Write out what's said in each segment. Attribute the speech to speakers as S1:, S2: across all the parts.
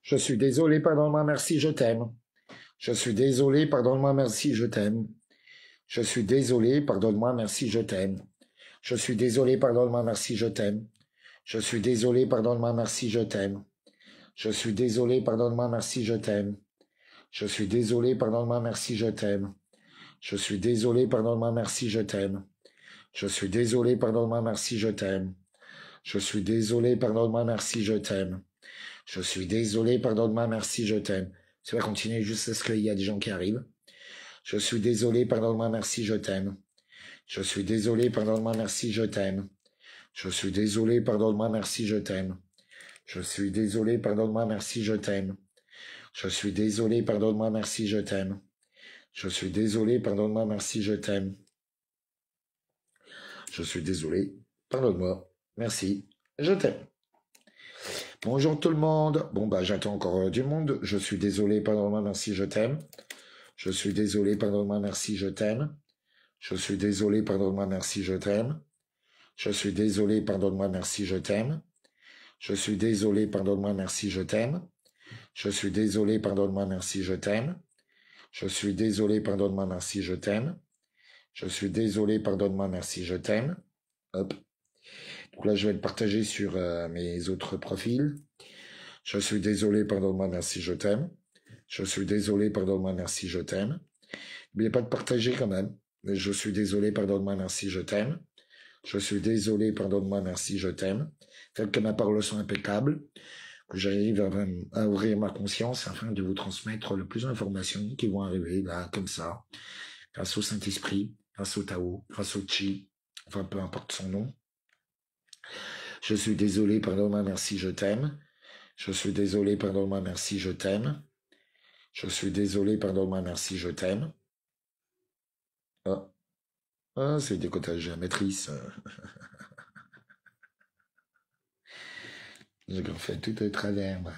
S1: Je suis désolé, pardonne-moi, merci, je t'aime. Je suis désolé, pardonne-moi, merci, je t'aime. Je suis désolé, pardonne-moi, merci, je t'aime. Je suis désolé, pardonne-moi, merci, je t'aime. Je suis désolé, pardonne-moi, merci, je t'aime. Je suis désolé, pardonne-moi, merci, je t'aime. Je suis désolé, pardonne-moi, merci, je t'aime. Je suis désolé, pardonne-moi, merci, je t'aime. Je suis désolé, pardonne-moi, merci, je t'aime. Je suis désolé, pardonne-moi, merci, je t'aime. Je suis désolé, pardonne-moi, merci, je t'aime. Ça va continuer juste ce qu'il y a des gens qui arrivent. Je suis désolé, pardonne-moi, merci, je t'aime. Je suis désolé, pardonne-moi, merci, je t'aime. Je suis désolé, pardonne-moi, merci, je t'aime. Je suis désolé, pardonne-moi, merci, je t'aime. Je suis désolé, pardonne-moi, merci, je t'aime. Je suis désolé, pardonne-moi, merci, je t'aime. Je suis désolé, pardonne-moi, merci, je t'aime. Bonjour tout le monde. Bon, bah, j'attends encore du monde. Je suis désolé, pardonne-moi, merci, je t'aime. Je suis désolé, pardonne-moi, merci, je t'aime. Je suis désolé, pardonne-moi, merci, je t'aime. Je suis désolé, pardonne-moi, merci, je t'aime. Je suis désolé, pardonne-moi, merci, je t'aime. Je suis désolé, pardonne-moi, merci, je t'aime. Je suis désolé, pardonne-moi, merci, je t'aime. Je suis désolé, pardonne-moi, merci, je t'aime. Hop. Donc là, je vais le partager sur mes autres profils. Je suis désolé, pardonne-moi, merci, je t'aime. Je suis désolé, pardonne-moi, merci, je t'aime. N'oubliez pas de partager quand même. Je suis désolé, pardonne-moi, merci, je t'aime. Je suis désolé, pardonne-moi, merci, je t'aime. Faites que ma parole soit impeccable, que j'arrive à ouvrir ma conscience afin de vous transmettre le plus d'informations qui vont arriver là, comme ça, grâce au Saint-Esprit, grâce au Tao, grâce au Chi, enfin peu importe son nom. Je suis désolé, pardonne-moi, merci, je t'aime. Je suis désolé, pardonne-moi, merci, je t'aime. Je suis désolé, pardonne-moi, merci, je t'aime. Ah, c'est le décotage géométrice. J'ai fait tout au travers, moi.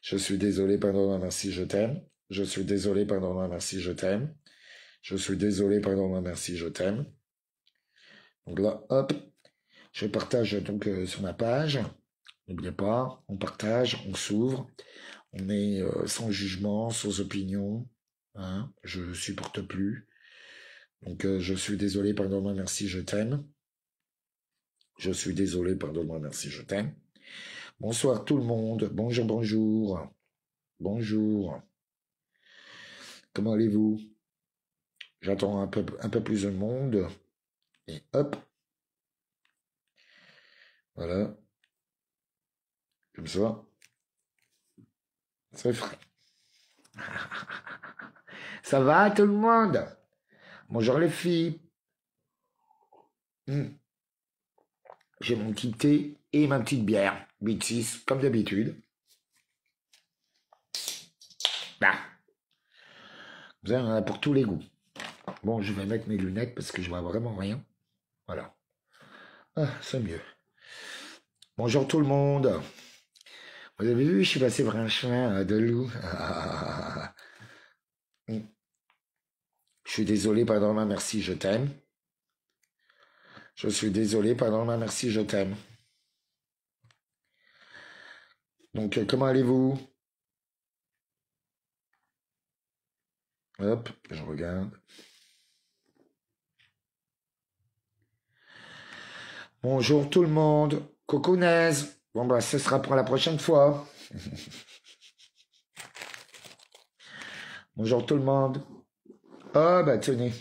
S1: Je suis désolé, pardonne-moi, merci, je t'aime. Je suis désolé, pardonne-moi, merci, je t'aime. Je suis désolé, pardonne-moi, merci, je t'aime. Donc là, hop, je partage donc sur ma page. N'oubliez pas, on partage, on s'ouvre, on est sans jugement, sans opinion. Hein, je supporte plus. Donc je suis désolé, pardonne-moi, merci, je t'aime. Je suis désolé, pardonne-moi, merci, je t'aime. Bonsoir tout le monde. Bonjour, bonjour. Bonjour. Comment allez-vous? J'attends un peu plus de monde. Et hop. Voilà. Comme ça. C'est frais. Ça va tout le monde? Bonjour les filles. J'ai mon petit thé et ma petite bière. 8-6, comme d'habitude. Bah. Vous en a pour tous les goûts. Bon, je vais mettre mes lunettes parce que je vois vraiment rien. Voilà. Ah, c'est mieux. Bonjour tout le monde. Vous avez vu, je suis passé par un chemin de loup. Je suis désolé, pardon, merci, je t'aime. Je suis désolé, pardon, merci, je t'aime. Donc, comment allez-vous? Hop, je regarde. Bonjour tout le monde. Cocoonaise. Bon, bah, ce sera pour la prochaine fois. Bonjour tout le monde. Ah, bah, tenez.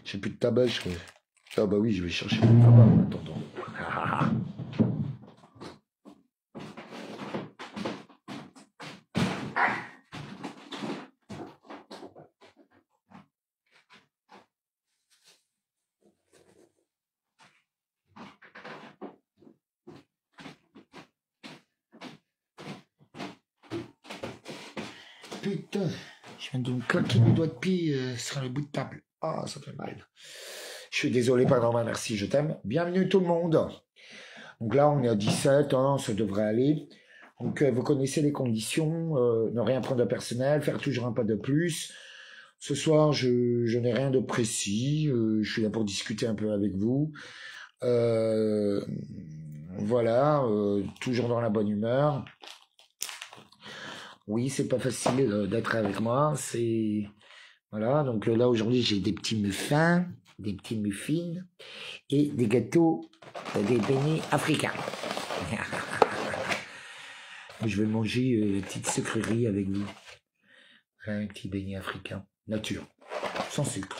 S1: J'ai plus de tabac, je crois. Ah, bah oui, je vais chercher du tabac en attendant. Putain, je viens de me claquer du doigt de pied sur le bout de table. Ah, ça fait mal. Je suis désolé, pardon, merci, je t'aime. Bienvenue tout le monde. Donc là, on est à 17, hein, ça devrait aller. Donc vous connaissez les conditions, ne rien prendre de personnel, faire toujours un pas de plus. Ce soir, je n'ai rien de précis, je suis là pour discuter un peu avec vous. Voilà, toujours dans la bonne humeur. Oui, c'est pas facile d'être avec moi. C'est voilà. Donc là aujourd'hui, j'ai des petits muffins, des petits muffins et des gâteaux, des beignets africains. Je vais manger une petite sucrerie avec vous. Un petit beignet africain, nature, sans sucre,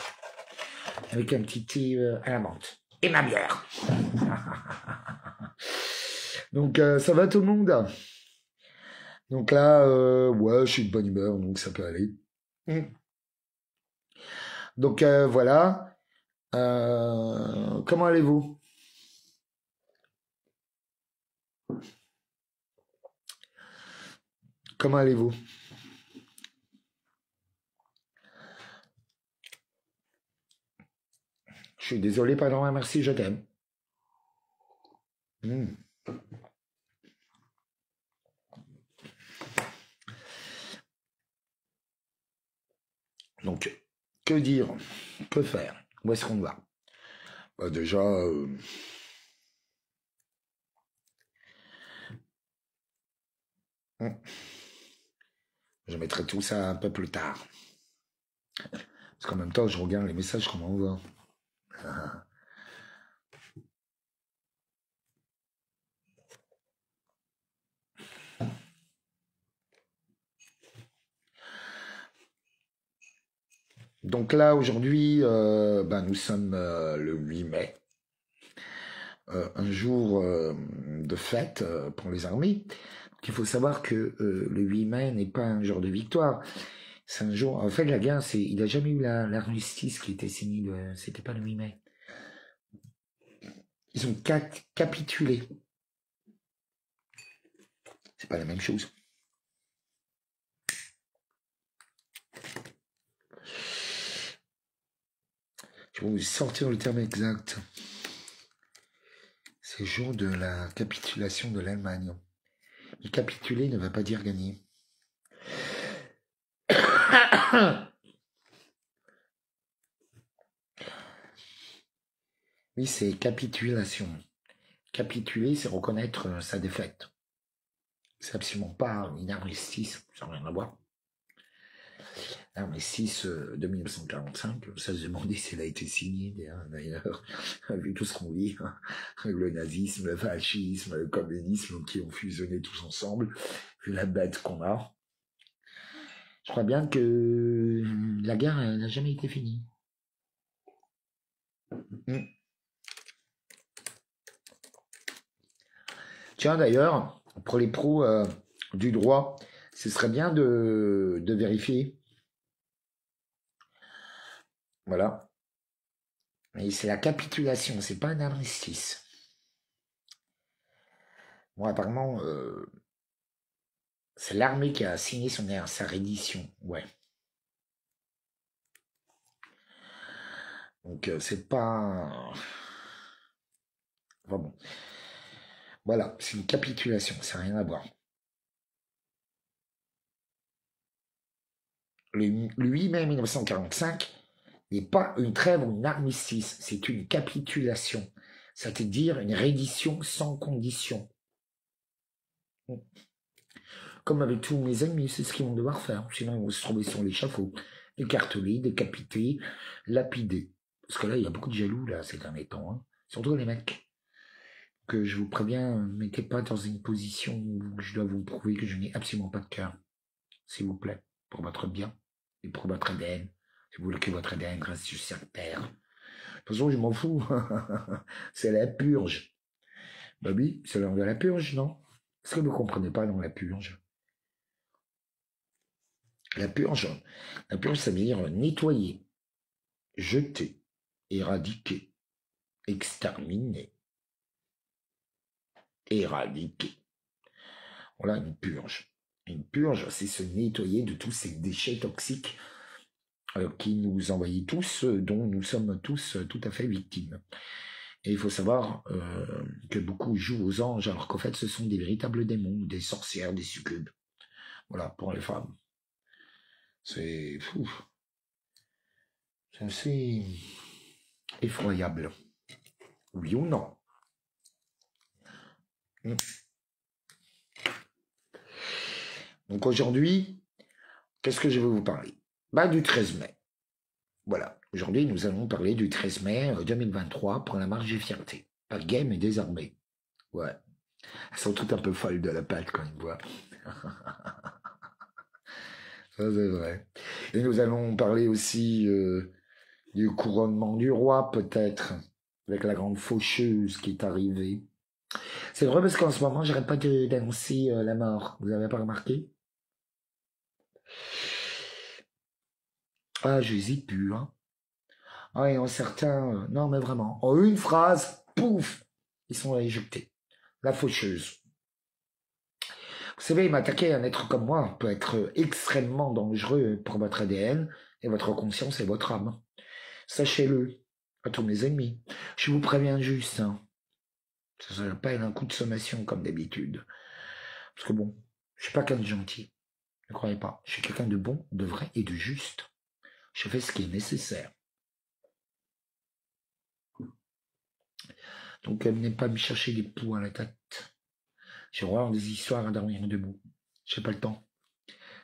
S1: avec un petit thé à la menthe et ma bière. Donc ça va tout le monde? Donc là, ouais, je suis de bonne humeur, donc ça peut aller. Donc voilà. Comment allez-vous? Comment allez-vous? Je suis désolé, pardon, merci, je t'aime. Donc, que dire? Que faire? Où est-ce qu'on va? Bah, déjà, je mettrai tout ça un peu plus tard. Parce qu'en même temps, je regarde les messages qu'on m'envoie. Donc là, aujourd'hui, nous sommes le 8 mai. Un jour de fête pour les armées. Donc, il faut savoir que le 8 mai n'est pas un jour de victoire. C'est un jour... En fait, la guerre, il n'a jamais eu l'armistice qui était signé. C'était pas le 8 mai. Ils ont capitulé. C'est pas la même chose. Je vais vous sortir le terme exact. C'est le jour de la capitulation de l'Allemagne. Mais capituler ne va pas dire gagner. Oui, c'est capitulation. Capituler, c'est reconnaître sa défaite. C'est absolument pas une armistice, ça n'a rien à voir. L'armistice de 1945, ça se demandait si elle a été signée, d'ailleurs, vu tout ce qu'on vit, hein, le nazisme, le fascisme, le communisme qui ont fusionné tous ensemble, vu la bête qu'on a. Je crois bien que la guerre n'a jamais été finie. Tiens, d'ailleurs, pour les pros du droit, ce serait bien de vérifier. Voilà. Mais c'est la capitulation, c'est pas un armistice. Bon, apparemment, c'est l'armée qui a signé sa reddition. Ouais. Donc, c'est pas... Enfin bon. Voilà, c'est une capitulation, ça n'a rien à voir. Le 8 mai 1945 n'est pas une trêve ou une armistice, c'est une capitulation. C'est-à-dire une reddition sans condition. Comme avec tous mes amis, c'est ce qu'ils vont devoir faire. Sinon, ils vont se trouver sur l'échafaud, écartelés, décapités, lapidés. Parce que là, il y a beaucoup de jaloux, là, ces derniers temps. Hein. Surtout les mecs. Que je vous préviens, ne mettez pas dans une position où je dois vous prouver que je n'ai absolument pas de cœur. S'il vous plaît. Pour votre bien. Et pour votre ADN. Si vous voulez que votre ADN reste sur cette terre. De toute façon, je m'en fous. C'est la purge. Bah oui, c'est l'heure de la purge, non? Est-ce que vous ne comprenez pas dans la purge? La purge, ça veut dire nettoyer, jeter, éradiquer, exterminer, éradiquer. Voilà une purge. Une purge, c'est se nettoyer de tous ces déchets toxiques qui nous envahissent tous, dont nous sommes tous tout à fait victimes. Et il faut savoir que beaucoup jouent aux anges, alors qu'en fait, ce sont des véritables démons, des sorcières, des succubes. Voilà, pour les femmes. C'est fou. C'est assez effroyable. Oui ou non? Donc aujourd'hui, qu'est-ce que je vais vous parler? Bah, du 13 mai. Voilà. Aujourd'hui, nous allons parler du 13 mai 2023 pour la marche des fiertés. Par Game et Désarmé. Ouais. Elles sont toutes un peu folles de la patte quand ils me voient. Ça, c'est vrai. Et nous allons parler aussi du couronnement du roi, peut-être, avec la grande faucheuse qui est arrivée. C'est vrai parce qu'en ce moment, j'arrête pas d'annoncer la mort. Vous avez pas remarqué? Ah, j'hésite plus, hein. Ah, et en certains, non, mais vraiment, en une phrase, pouf, ils sont éjectés. La faucheuse. Vous savez, m'attaquer à un être comme moi peut être extrêmement dangereux pour votre ADN et votre conscience et votre âme. Sachez-le, à tous mes ennemis. Je vous préviens juste, hein. Ça ne pas un coup de sommation comme d'habitude. Parce que bon, je suis pas quelqu'un de gentil. Ne croyez pas. Je suis quelqu'un de bon, de vrai et de juste. Je fais ce qui est nécessaire. Donc, venez pas me chercher des poux à la tête. J'ai vraiment des histoires à dormir debout. J'ai pas le temps.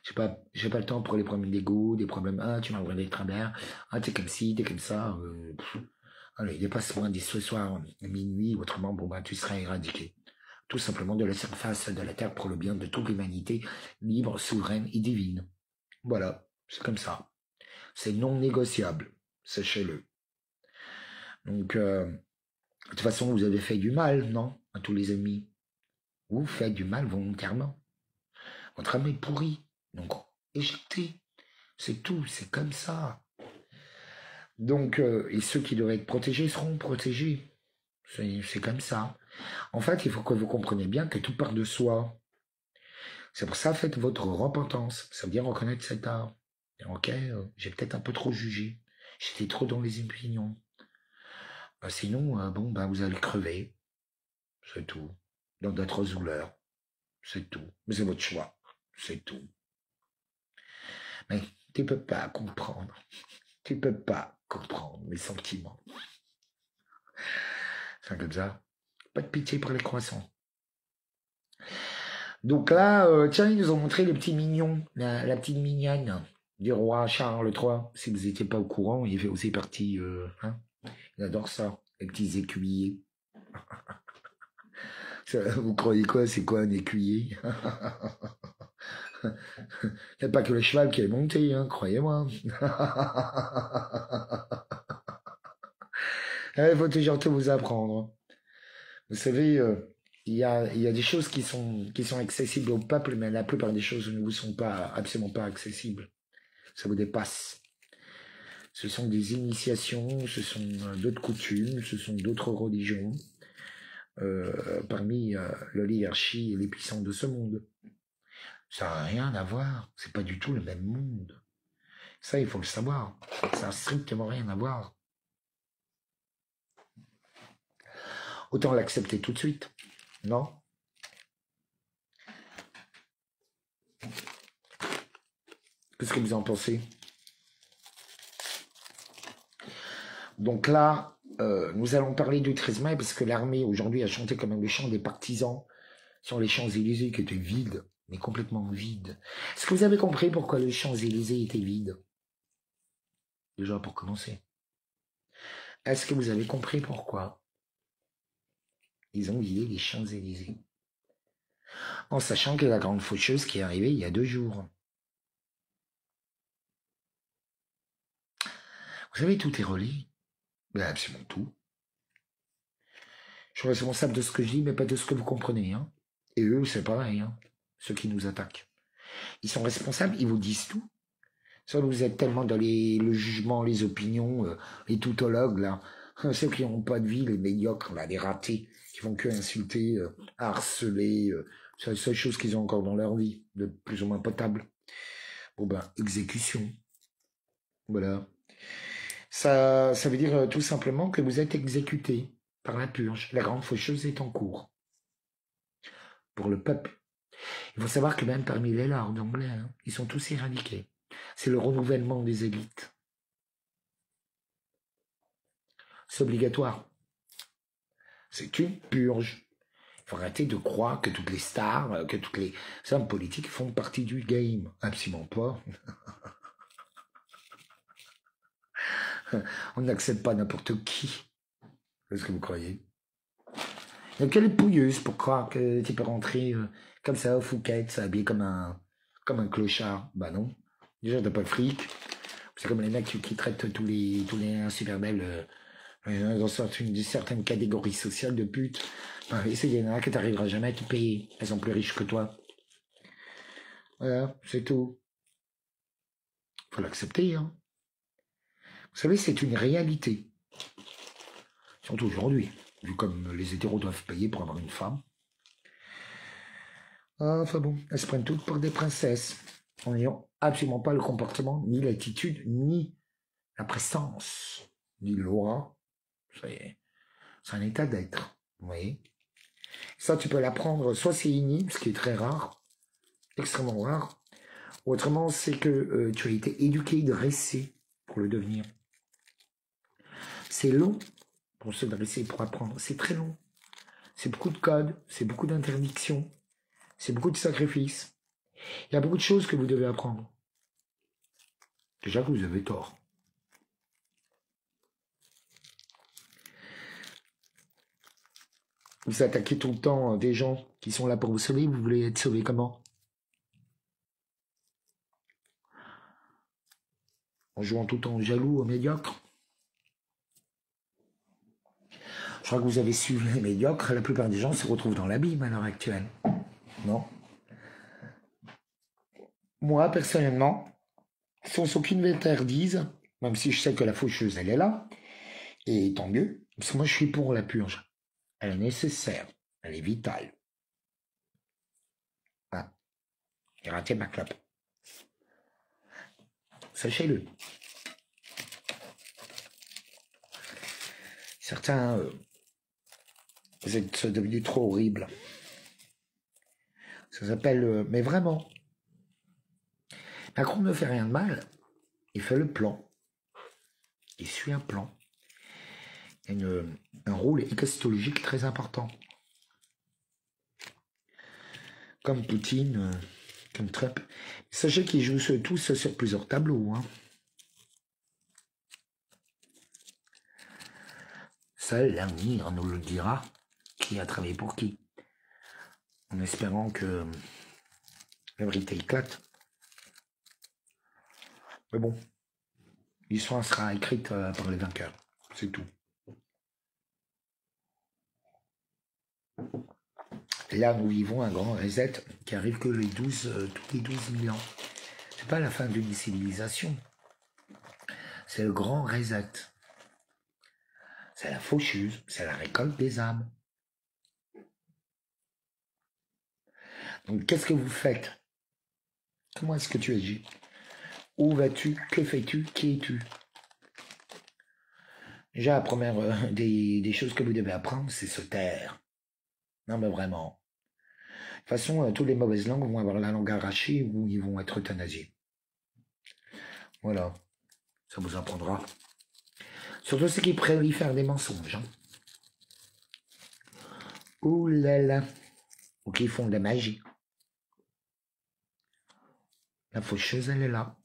S1: J'ai pas le temps pour les problèmes d'ego, des problèmes, ah, tu m'as regardé de travers, ah, t'es comme ci, t'es comme ça, allez, dépasse-moi dès ce soir, à minuit, autrement, bon, bah, tu seras éradiqué. Tout simplement de la surface de la Terre pour le bien de toute l'humanité, libre, souveraine et divine. Voilà, c'est comme ça. C'est non négociable, sachez-le. Donc, de toute façon, vous avez fait du mal, non, à tous les ennemis. Vous faites du mal volontairement. Votre âme est pourrie. Donc, éjectez. C'est tout, c'est comme ça. Donc, et ceux qui devraient être protégés seront protégés. C'est comme ça. En fait, il faut que vous compreniez bien que tout part de soi. C'est pour ça, faites votre repentance. Ça veut dire reconnaître cet art. Ok, j'ai peut-être un peu trop jugé. J'étais trop dans les opinions. Sinon, bon, ben, vous allez crever. C'est tout. Dans d'autres douleurs. C'est tout. Mais c'est votre choix. C'est tout. Mais tu peux pas comprendre. Tu peux pas comprendre mes sentiments. C'est comme ça. Pas de pitié pour les croissants. Donc là, tiens, ils nous ont montré les petits mignons, la petite mignonne du roi Charles III. Si vous n'étiez pas au courant, il fait aussi partie, hein, il adore ça, les petits écuyers. Vous croyez quoi? C'est quoi un écuyer? Il n'y a pas que le cheval qui est monté, hein, croyez-moi. Il faut toujours tout vous apprendre. Vous savez, il y a des choses qui sont accessibles au peuple, mais la plupart des choses ne vous sont pas absolument pas accessibles. Ça vous dépasse. Ce sont des initiations, ce sont d'autres coutumes, ce sont d'autres religions parmi l'oligarchie et les puissants de ce monde. Ça n'a rien à voir. C'est pas du tout le même monde. Ça, il faut le savoir. Ça n'a strictement rien à voir. Autant l'accepter tout de suite. Non? Qu'est-ce que vous en pensez? Donc là, nous allons parler du 13 mai parce que l'armée aujourd'hui a chanté comme un chant des partisans sur les Champs-Élysées qui étaient vides, mais complètement vides. Est-ce que vous avez compris pourquoi les Champs-Élysées étaient vides? Déjà pour commencer. Est-ce que vous avez compris pourquoi ils ont vidé les Champs-Élysées? En sachant que la grande faucheuse qui est arrivée il y a 2 jours. Vous savez, tout est relié. Ben, absolument tout. Je suis responsable de ce que je dis, mais pas de ce que vous comprenez. Hein. Et eux, c'est pareil, hein, ceux qui nous attaquent. Ils sont responsables, ils vous disent tout. Ça, vous êtes tellement dans le jugement, les opinions, les tautologues, là. Ceux qui n'ont pas de vie, les médiocres, là, les ratés, qui font que insulter, harceler. C'est la seule chose qu'ils ont encore dans leur vie, de plus ou moins potable. Bon ben, exécution. Voilà. Ça veut dire tout simplement que vous êtes exécuté par la purge. La grande faucheuse est en cours. Pour le peuple. Il faut savoir que même parmi les lords anglais, hein, ils sont tous éradiqués. C'est le renouvellement des élites. C'est obligatoire. C'est une purge. Faut arrêter de croire que toutes les stars, que toutes les hommes politiques font partie du game. Absolument pas. On n'accepte pas n'importe qui. Qu'est-ce que vous croyez? Il n'y a que les pouilleuses pour croire que tu peux rentrer comme ça au Fouquet, habillé comme un clochard. Bah non. Déjà, t'as pas le fric. C'est comme les mecs qui traitent tous les super belles dans une certaine catégorie sociale de putes. Enfin, il y en a que t'arriveras jamais à te payer. Elles sont plus riches que toi. Voilà, c'est tout. Faut l'accepter, hein. Vous savez, c'est une réalité. Surtout aujourd'hui, vu comme les hétéros doivent payer pour avoir une femme. Enfin bon, elles se prennent toutes pour des princesses, en n'ayant absolument pas le comportement, ni l'attitude, ni la prestance, ni l'aura. C'est un état d'être, vous voyez. Ça, tu peux l'apprendre, soit c'est inné, ce qui est très rare, extrêmement rare, ou autrement, c'est que tu as été éduqué, dressé pour le devenir. C'est long pour se dresser, pour apprendre. C'est très long. C'est beaucoup de codes, c'est beaucoup d'interdictions, c'est beaucoup de sacrifices. Il y a beaucoup de choses que vous devez apprendre. Déjà que vous avez tort. Vous attaquez tout le temps des gens qui sont là pour vous sauver, vous voulez être sauvé comment? En jouant tout le temps au jaloux, au médiocre? Je crois que vous avez suivi les médiocres, la plupart des gens se retrouvent dans l'abîme à l'heure actuelle. Non? Moi, personnellement, sans aucune interdise, même si je sais que la faucheuse, elle est là, et tant mieux, parce que moi, je suis pour la purge. Elle est nécessaire, elle est vitale. Ah, j'ai raté ma clope. Sachez-le. Certains, vous êtes devenus trop horribles. Ça s'appelle, mais vraiment, Macron ne fait rien de mal. Il fait le plan. Il suit un plan. Il y a un rôle écostologique très important. Comme Poutine, comme Trump. Sachez qu'ils jouent tous sur plusieurs tableaux. Hein. Seul l'avenir nous le dira. Qui a travaillé pour qui? En espérant que la vérité éclate. Mais bon, l'histoire sera écrite par les vainqueurs. C'est tout. Là, nous vivons un grand reset qui arrive que tous les 12 000 ans. C'est pas la fin d'une civilisation. C'est le grand reset. C'est la faucheuse, c'est la récolte des âmes. Donc, qu'est-ce que vous faites? Comment est-ce que tu agis? Où vas-tu? Que fais-tu? Qui es-tu? Déjà, la première des choses que vous devez apprendre, c'est se taire. Non, mais vraiment. De toute façon, toutes les mauvaises langues vont avoir la langue arrachée ou ils vont être euthanasiés. Voilà. Ça vous apprendra. Surtout ceux qui préfèrent des mensonges. Hein. Ouh là là. Ou qui font de la magie. La faucheuse, elle est là.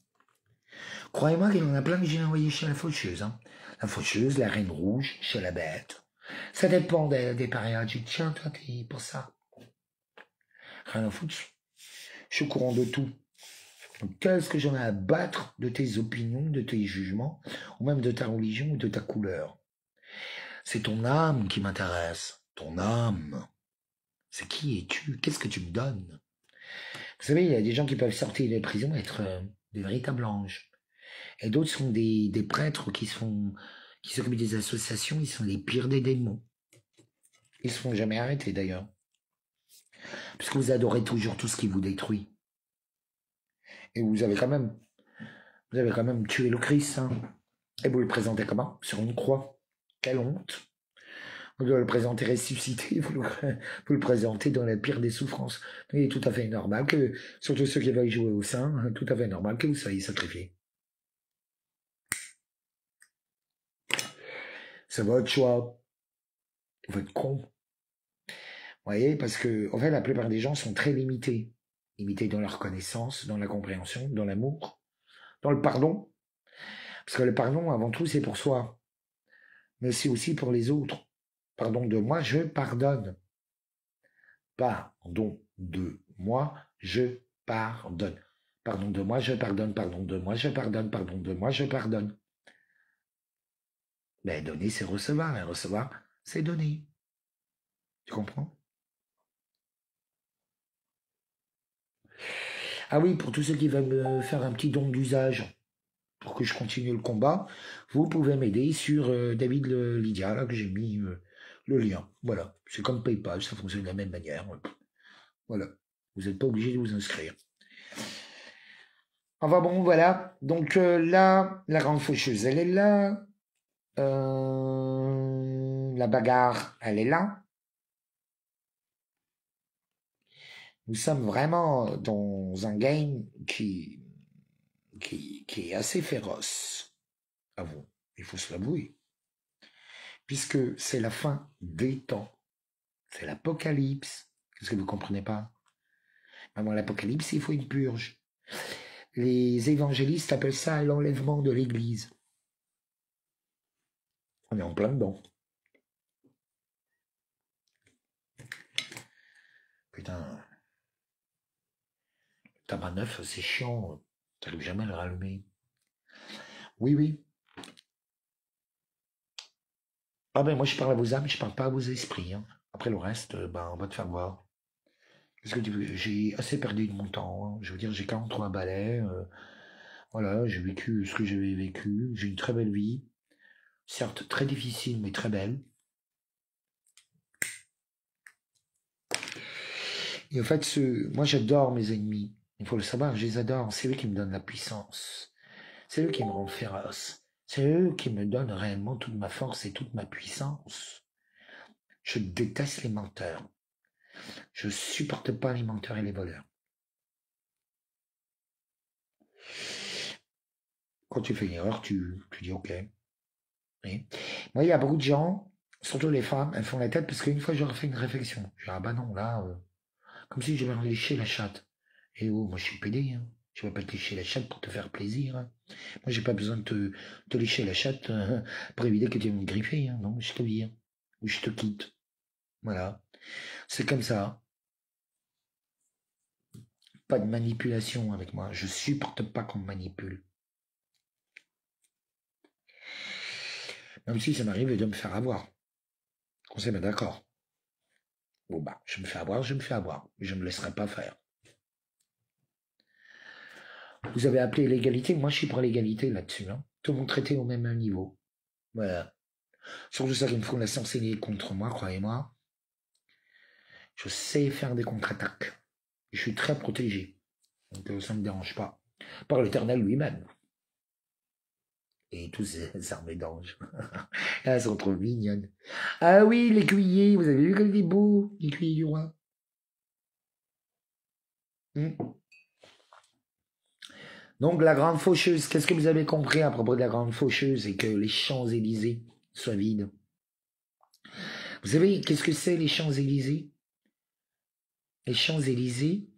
S1: Croyez-moi qu'il y en a plein que j'ai envoyé chez la faucheuse. Hein. La faucheuse, la reine rouge, chez la bête. Ça dépend des périodes. J'ai dit, tiens, toi, t'es pour ça. Rien à foutre. Je suis au courant de tout. Qu'est-ce que j'en ai à battre de tes opinions, de tes jugements, ou même de ta religion ou de ta couleur? C'est ton âme qui m'intéresse. Ton âme. C'est qui es-tu? Qu'est-ce que tu me donnes? Vous savez, il y a des gens qui peuvent sortir des prisons et être des véritables anges. Et d'autres sont des prêtres qui s'occupent des associations, ils sont les pires des démons. Ils ne se font jamais arrêter d'ailleurs. Parce que vous adorez toujours tout ce qui vous détruit. Et vous avez quand même tué le Christ. Hein. Et vous le présentez comment? Sur une croix. Quelle honte. Vous devez le présenter ressuscité, vous le présentez dans la pire des souffrances. Il est tout à fait normal que, surtout ceux qui veulent jouer au sein, tout à fait normal que vous soyez sacrifiés. C'est votre choix. Vous êtes con. voyez, parce que, en fait, la plupart des gens sont très limités. Limités dans leur connaissance, dans la compréhension, dans l'amour, dans le pardon. Parce que le pardon, avant tout, c'est pour soi, mais c'est aussi pour les autres. Pardon de moi, je pardonne. Pardon de moi, je pardonne. Pardon de moi, je pardonne. Pardon de moi, je pardonne. Pardon de moi, je pardonne. Mais donner, c'est recevoir. Et recevoir, c'est donner. Tu comprends? Ah oui, pour tous ceux qui veulent me faire un petit don d'usage pour que je continue le combat, vous pouvez m'aider sur David Lydia, là que j'ai mis le lien. Voilà. C'est comme PayPal, ça fonctionne de la même manière. Voilà. Vous n'êtes pas obligé de vous inscrire. Enfin bon, voilà. Donc là, la grande faucheuse, elle est là. La bagarre, elle est là. Nous sommes vraiment dans un game qui est assez féroce. À vous. Il faut se l'avouer. Puisque c'est la fin des temps. C'est l'apocalypse. Qu'est-ce que vous comprenez pas? Avant l'apocalypse, il faut une purge. Les évangélistes appellent ça l'enlèvement de l'Église. On est en plein dedans. Putain. Tabac neuf, c'est chiant. T'arrives jamais à le rallumer. Oui, oui. Ah ben moi je parle à vos âmes, je parle pas à vos esprits. Hein. Après le reste, ben, on va te faire voir. Qu'est-ce que tu veux? J'ai assez perdu de mon temps. Hein. Je veux dire, j'ai 43 balais. Voilà, j'ai vécu ce que j'avais vécu. J'ai une très belle vie. Certes, très difficile, mais très belle. Et en fait, moi j'adore mes ennemis. Il faut le savoir, je les adore. C'est eux qui me donnent la puissance. C'est eux qui me rendent féroce. C'est eux qui me donnent réellement toute ma force et toute ma puissance. Je déteste les menteurs. Je supporte pas les menteurs et les voleurs. Quand tu fais une erreur, tu dis OK. Oui. Moi, il y a beaucoup de gens, surtout les femmes, elles font la tête parce qu'une fois, je leur fais une réflexion. Je dis, ah bah non, là, comme si je leur léchais la chatte. Et oh, moi, je suis pédé, hein. Je vais pas te lécher la chatte pour te faire plaisir. Hein. Moi, j'ai pas besoin de te lécher la chatte pour éviter que tu viennes me griffer. Hein. Non, je te vire. Ou je te quitte. Voilà. C'est comme ça. Pas de manipulation avec moi. Je supporte pas qu'on me manipule. Même si ça m'arrive de me faire avoir. On s'est bien d'accord. Bon bah, je me fais avoir, je me fais avoir. Je ne me laisserai pas faire. Vous avez appelé l'égalité, moi je suis pour l'égalité là-dessus. Hein. Tout le monde traité au même niveau. Voilà. Surtout ça qui me font la s'enseigner contre moi, croyez-moi. Je sais faire des contre-attaques. Je suis très protégé. Donc ça ne me dérange pas. Par l'Éternel lui-même. Et tous ces armées d'anges. Elles sont trop mignonnes. Ah oui, l'écuyer, vous avez vu comme il est beau, l'écuyer du roi. Donc la grande faucheuse, qu'est-ce que vous avez compris à propos de la grande faucheuse et que les Champs-Élysées soient vides? Vous savez, qu'est-ce que c'est les Champs-Élysées? Les Champs-Élysées,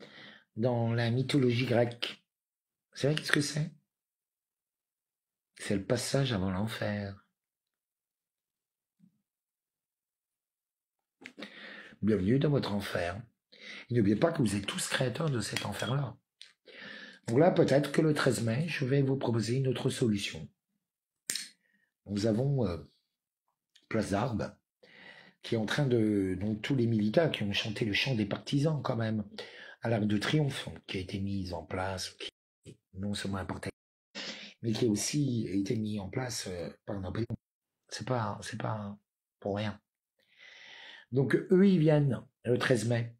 S1: dans la mythologie grecque, vous savez qu'est-ce que c'est? C'est le passage avant l'enfer. Bienvenue dans votre enfer. Et n'oubliez pas que vous êtes tous créateurs de cet enfer-là. Donc là, peut-être que le 13 mai, je vais vous proposer une autre solution. Nous avons Place d'Armes, qui est en train de... Donc tous les militaires qui ont chanté le chant des partisans quand même, à l'Arc de Triomphe, qui a été mise en place, qui non seulement important, mais qui a aussi été mis en place par Napoléon. C'est pas pour rien. Donc eux, ils viennent le 13 mai.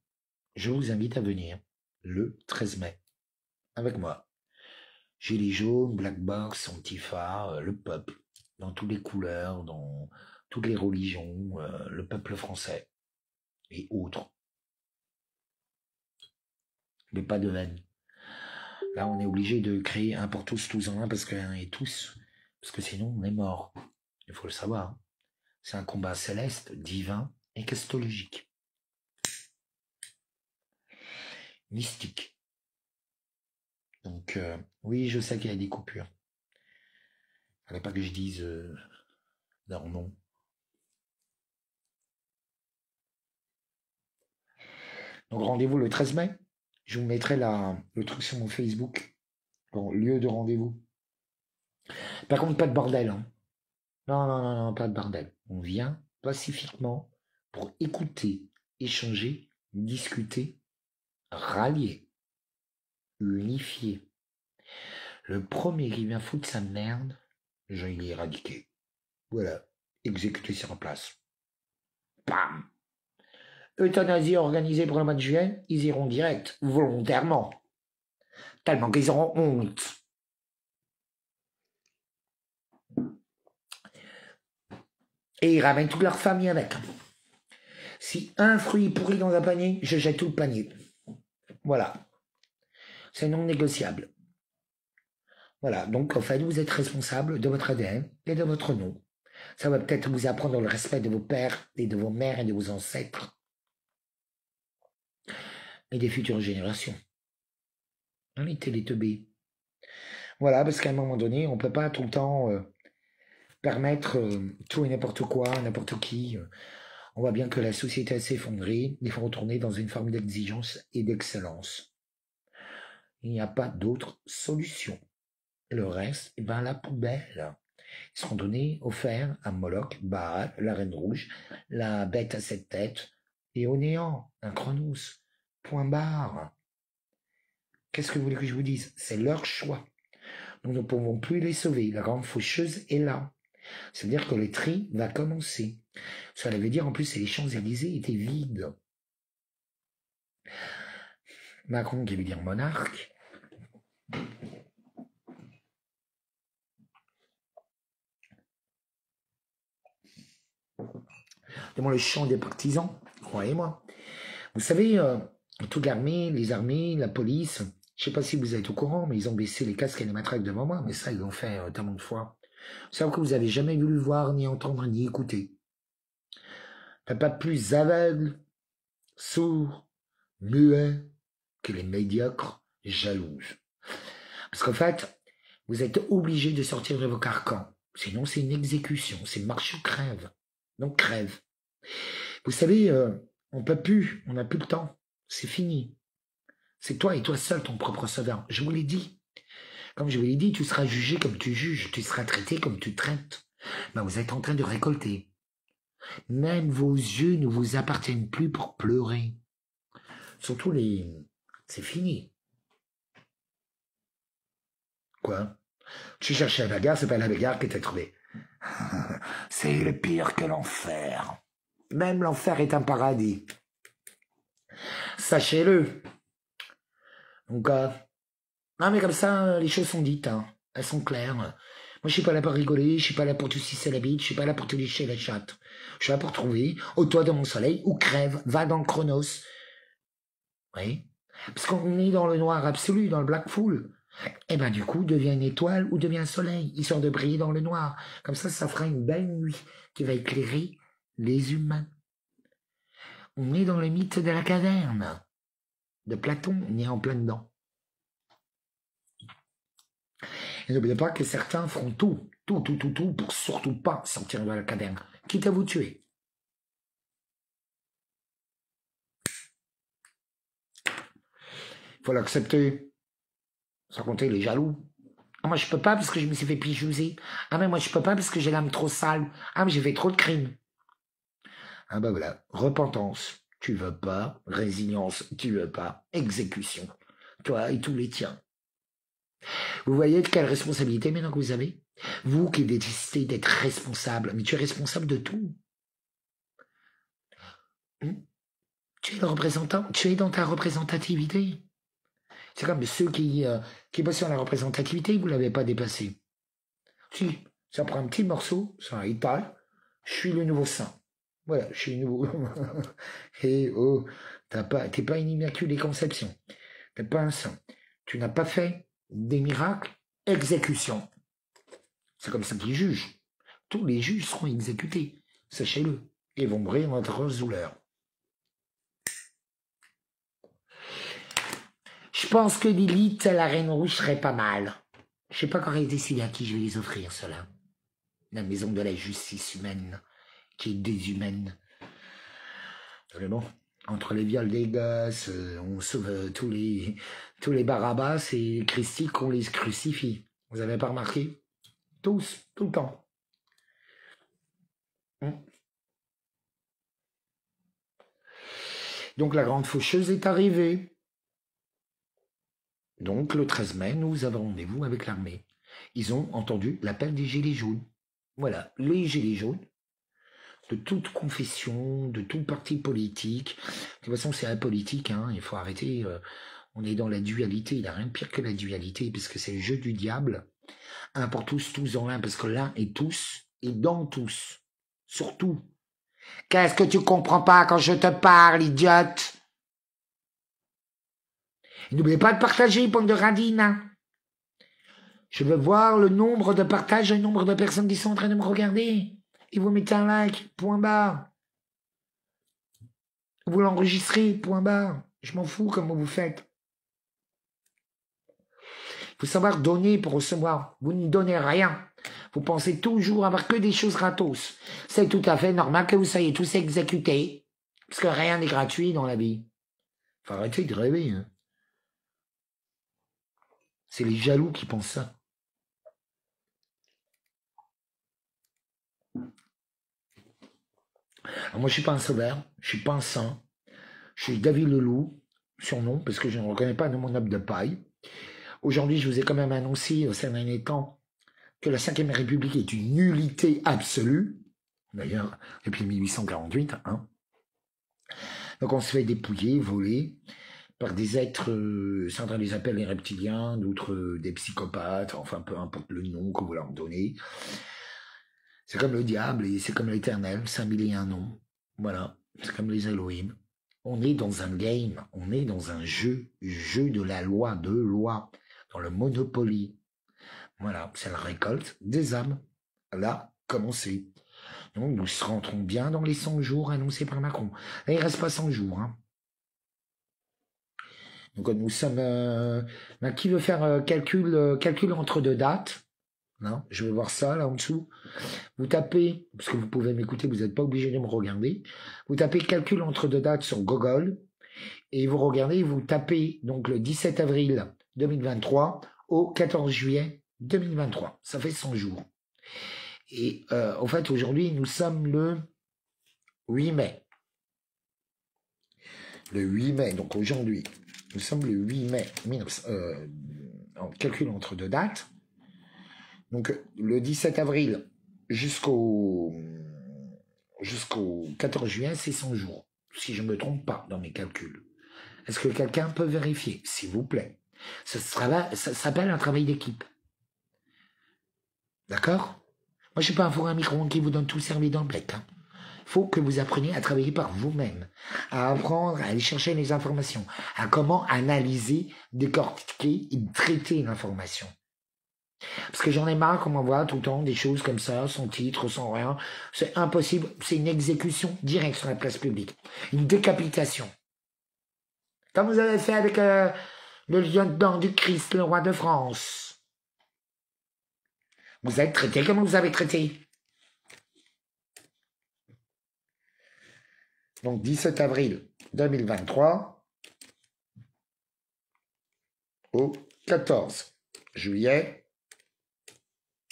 S1: Je vous invite à venir le 13 mai avec moi. Gilets jaunes, Black Box, Antifa, le peuple, dans toutes les couleurs, dans toutes les religions, le peuple français et autres. Mais pas de haine. Là, on est obligé de créer un pour tous, tous en un, parce qu'un est tous, parce que sinon, on est mort. Il faut le savoir. C'est un combat céleste, divin et christologique. mystique. Donc, oui, je sais qu'il y a des coupures. Il ne fallait pas que je dise leur nom. Donc, rendez-vous le 13 mai. Je vous mettrai le truc sur mon Facebook, lieu de rendez-vous. Par contre, pas de bordel. Hein. Non, non, non, non, pas de bordel. On vient pacifiquement pour écouter, échanger, discuter, rallier, unifier. Le premier qui vient foutre sa merde, je l'ai éradiqué. Voilà, exécuté sur place. Bam! Euthanasie organisée pour le mois de juillet, ils iront direct, volontairement. Tellement qu'ils auront honte. Et ils ramènent toute leur famille avec. Si un fruit est pourri dans un panier, je jette tout le panier. Voilà. C'est non négociable. Voilà. Donc, en fait, vous êtes responsable de votre ADN et de votre nom. Ça va peut-être vous apprendre le respect de vos pères et de vos mères et de vos ancêtres. Et des futures générations. On est téléteubés. Voilà, parce qu'à un moment donné, on ne peut pas tout le temps permettre tout et n'importe quoi, n'importe qui. On voit bien que la société s'est effondrée. Il faut retourner dans une forme d'exigence et d'excellence. Il n'y a pas d'autre solution. Le reste, eh ben, la poubelle. Ils seront donnés, offerts à Moloch, Baal, la reine rouge, la bête à 7 têtes, et au néant, un Chronos. Point barre. Qu'est-ce que vous voulez que je vous dise? C'est leur choix. Nous ne pouvons plus les sauver. La grande faucheuse est là. C'est-à-dire que le tri va commencer. Cela veut dire en plus que les Champs-Élysées étaient vides. Macron qui veut dire monarque. Devant le champ des partisans, croyez-moi. Vous savez, toute l'armée, les armées, la police, je ne sais pas si vous êtes au courant, mais ils ont baissé les casques et les matraques devant moi, mais ça, ils l'ont fait tellement de fois. C'est que vous n'avez jamais voulu voir, ni entendre, ni écouter. Pas plus aveugle, sourd, muet que les médiocres jalouses. Parce qu'en fait, vous êtes obligé de sortir de vos carcans. Sinon, c'est une exécution, c'est marche ou crève. Donc, crève. Vous savez, on n'a plus le temps. C'est fini. C'est toi et toi seul ton propre sauveur. Je vous l'ai dit. Comme je vous l'ai dit, tu seras jugé comme tu juges, tu seras traité comme tu traites. Ben, vous êtes en train de récolter. Même vos yeux ne vous appartiennent plus pour pleurer. Surtout les... C'est fini. Quoi? Tu cherchais la bagarre, c'est pas la bagarre que t'as trouvé. C'est le pire que l'enfer. Même l'enfer est un paradis. Sachez-le. Donc, non, mais comme ça, les choses sont dites. Hein. Elles sont claires. Moi, je suis pas là pour rigoler, je suis pas là pour te sucer la bite, je suis pas là pour te lécher la chatte. Je suis là pour trouver, au toit de mon soleil, ou crève, va dans le chronos. Oui. Parce qu'on est dans le noir absolu, dans le black full. Et ben du coup, devient une étoile ou devient un soleil, histoire de briller dans le noir. Comme ça fera une belle nuit qui va éclairer les humains. On est dans le mythe de la caverne de Platon, on est en plein dedans. Et n'oubliez pas que certains feront tout pour surtout pas sortir de la caverne, quitte à vous tuer. Il faut l'accepter. Sans compter les jaloux. Ah, moi, je peux pas parce que je me suis fait pichouser. Ah, mais moi, je peux pas parce que j'ai l'âme trop sale. Ah, mais j'ai fait trop de crimes. Ah, bah voilà. Repentance. Tu veux pas. Résilience. Tu veux pas. Exécution. Toi et tous les tiens. Vous voyez quelle responsabilité maintenant que vous avez? Vous qui détestez d'être responsable. Mais tu es responsable de tout. Tu es le représentant. Tu es dans ta représentativité. C'est comme ceux qui bossent sur la représentativité, vous ne l'avez pas dépassé. Si, ça prend un petit morceau, ça étale, je suis le nouveau saint. Voilà, je suis le nouveau. Et oh, t'es pas une immaculée conception. T'es pas un saint. Tu n'as pas fait des miracles, exécution. C'est comme ça qu'ils jugent. Tous les juges seront exécutés, sachez-le, et vont mourir dans votre douleur. Je pense que Lilith, la Reine Rouge, serait pas mal. Je sais pas quand elle décide à qui je vais les offrir, cela. La maison de la justice humaine, qui est déshumaine. Mais bon, entre les viols des gosses, on sauve tous les Barabbas et Christy qu'on les crucifie. Vous avez pas remarqué? Tous, tout le temps. Donc la grande faucheuse est arrivée. Donc le 13 mai, nous avons rendez-vous avec l'armée. Ils ont entendu l'appel des Gilets jaunes. Voilà, les Gilets jaunes, de toute confession, de tout parti politique. De toute façon, c'est apolitique, hein, il faut arrêter. On est dans la dualité, il n'y a rien de pire que la dualité, parce que c'est le jeu du diable. Un pour tous, tous en l'un, parce que l'un est tous, et dans tous. Surtout. Qu'est-ce que tu comprends pas quand je te parle, idiote? N'oubliez pas de partager, bande de radines. Je veux voir le nombre de partages et le nombre de personnes qui sont en train de me regarder. Et vous mettez un like, point barre. Vous l'enregistrez, point barre. Je m'en fous comment vous faites. Il faut savoir donner pour recevoir. Vous ne donnez rien. Vous pensez toujours avoir que des choses gratos. C'est tout à fait normal que vous soyez tous exécutés. Parce que rien n'est gratuit dans la vie. Faut arrêter de rêver. Hein. C'est les jaloux qui pensent ça. Alors moi, je suis pas un sauveur, je suis pas un saint. Je suis David Leloup, surnom, parce que je ne reconnais pas de mon homme de paille. Aujourd'hui, je vous ai quand même annoncé, ces derniers temps, que la 5e République est une nullité absolue. D'ailleurs, depuis 1848, hein. Donc on se fait dépouiller, voler, par des êtres, certains les appellent les reptiliens, d'autres des psychopathes, enfin peu importe le nom que vous leur donnez. C'est comme le diable et c'est comme l'éternel, c'est un mille et un noms. Voilà, c'est comme les Elohim. On est dans un game, on est dans un jeu de la loi, dans le Monopoly. Voilà, c'est la récolte des âmes. Là, commencez. Donc, nous rentrons bien dans les 100 jours annoncés par Macron. Là, il ne reste pas 100 jours. Hein. Donc, nous sommes... qui veut faire calcul entre deux dates? Non, je vais voir ça, là, en dessous. Vous tapez, parce que vous pouvez m'écouter, vous n'êtes pas obligé de me regarder. Vous tapez calcul entre deux dates sur Google. Et vous regardez, vous tapez donc le 17 avril 2023 au 14 juillet 2023. Ça fait 100 jours. Et en fait, aujourd'hui, nous sommes le 8 mai. Le 8 mai, donc aujourd'hui, nous sommes le 8 mai, en calcul entre deux dates. Donc, le 17 avril jusqu'au 14 juin, c'est 100 jours. Si je ne me trompe pas dans mes calculs. Est-ce que quelqu'un peut vérifier, s'il vous plaît? Ça s'appelle un travail d'équipe. D'accord? Moi, je ne suis pas un four à micro-ondes qui vous donne tout servi dans le bec. Hein. Faut que vous appreniez à travailler par vous-même, à apprendre à aller chercher les informations, à comment analyser, décortiquer et traiter l'information. Parce que j'en ai marre qu'on m'envoie tout le temps des choses comme ça, sans titre, sans rien. C'est impossible. C'est une exécution directe sur la place publique. Une décapitation. Comme vous avez fait avec le lieutenant du Christ, le roi de France. Vous êtes traité comme vous avez traité. Donc 17 avril 2023 au 14 juillet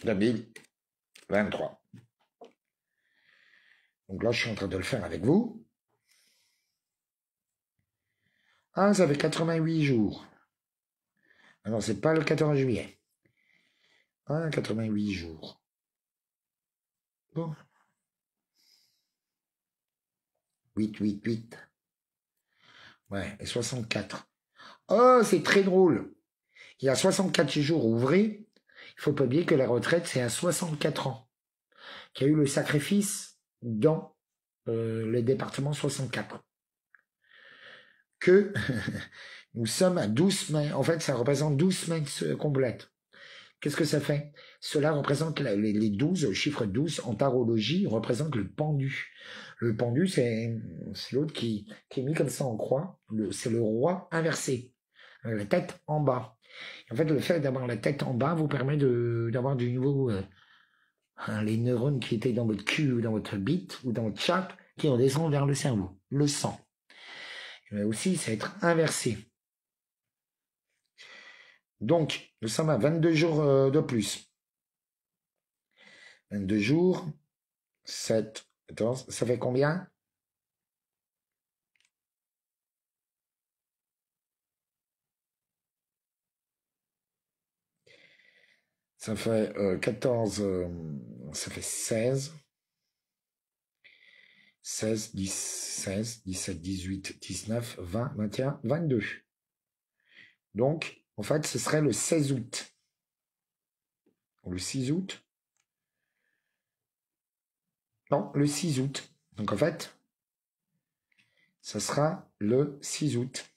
S1: 2023. Donc là, je suis en train de le faire avec vous. Ah, ça fait 88 jours. Ah non, c'est pas le 14 juillet. Ah, 88 jours. Bon. 8. Ouais, et 64. Oh, c'est très drôle. Il y a 64 jours ouvrés. Il faut pas oublier que la retraite, c'est à 64 ans. Qu'il y a eu le sacrifice dans le département 64. Que nous sommes à 12 semaines. En fait, ça représente 12 semaines complètes. Qu'est-ce que ça fait? Cela représente les 12, le chiffre 12 en tarologie représente le pendu. Le pendu, c'est l'autre qui est mis comme ça en croix. C'est le roi inversé. la tête en bas. En fait, le fait d'avoir la tête en bas vous permet d'avoir du nouveau les neurones qui étaient dans votre cul ou dans votre bite ou dans votre chatte qui redescendent vers le cerveau, le sang. Mais aussi, c'est être inversé. Donc, nous sommes à 22 jours de plus. 22 jours, 7, 14, ça fait combien? Ça fait 14, ça fait 16. 16, 10, 16, 17, 18, 19, 20, 21, 22. Donc, en fait, ce serait le 16 août. Le 6 août. Non, le 6 août. Donc, en fait, ça sera le 6 août.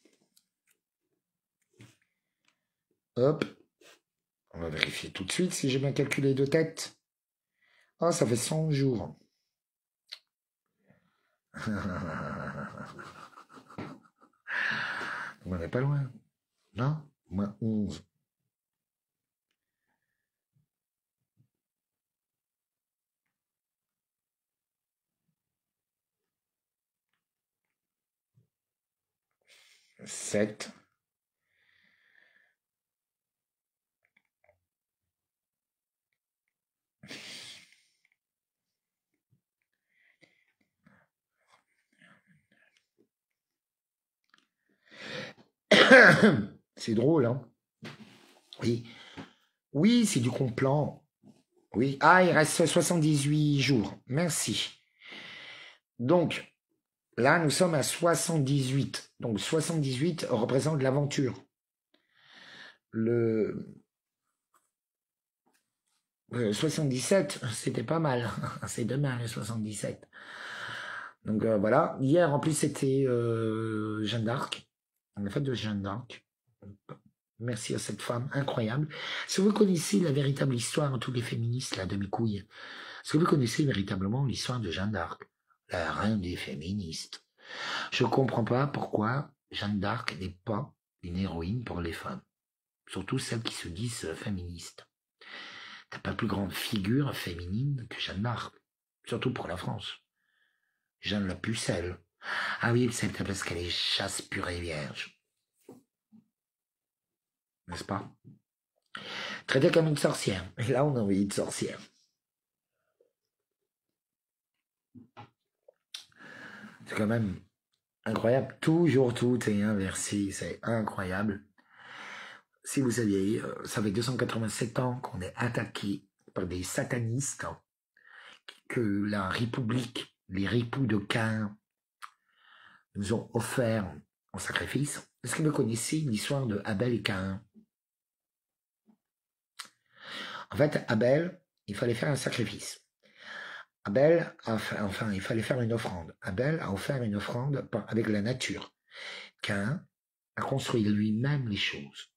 S1: Hop. On va vérifier tout de suite si j'ai bien calculé de tête. Ah, ça fait 100 jours. On n'est pas loin. Non, moins 11. « 7. » C'est drôle, hein? Oui. Oui, c'est du complant. Oui. Ah, il reste 78 jours. Merci. Donc, là, nous sommes à 78. Donc, 78 représente l'aventure. Le 77, c'était pas mal. C'est demain, le 77. Donc, voilà. Hier, en plus, c'était Jeanne d'Arc. La fête de Jeanne d'Arc. Merci à cette femme incroyable. Si vous connaissez la véritable histoire de tous les féministes, là, de mes couilles, est-ce que vous connaissez véritablement l'histoire de Jeanne d'Arc, la reine des féministes? Je comprends pas pourquoi Jeanne d'Arc n'est pas une héroïne pour les femmes, surtout celles qui se disent féministes. T'as pas plus grande figure féminine que Jeanne d'Arc, surtout pour la France. Jeanne la Pucelle. Ah oui, c'est parce qu'elle est chasse pure et vierge. N'est-ce pas? Traitée comme une sorcière. Et là, on a envie de sorcière. C'est quand même incroyable. Toujours tout est inversé. C'est incroyable. Si vous saviez, ça fait 287 ans qu'on est attaqué par des satanistes, hein, que la République, les ripoux de Caïn, nous ont offert en sacrifice. Est-ce que vous connaissez l'histoire de Abel et Caïn? En fait, Abel, il fallait faire un sacrifice. Abel, enfin, il fallait faire une offrande. Abel a offert une offrande avec la nature. Caïn a construit lui-même les choses.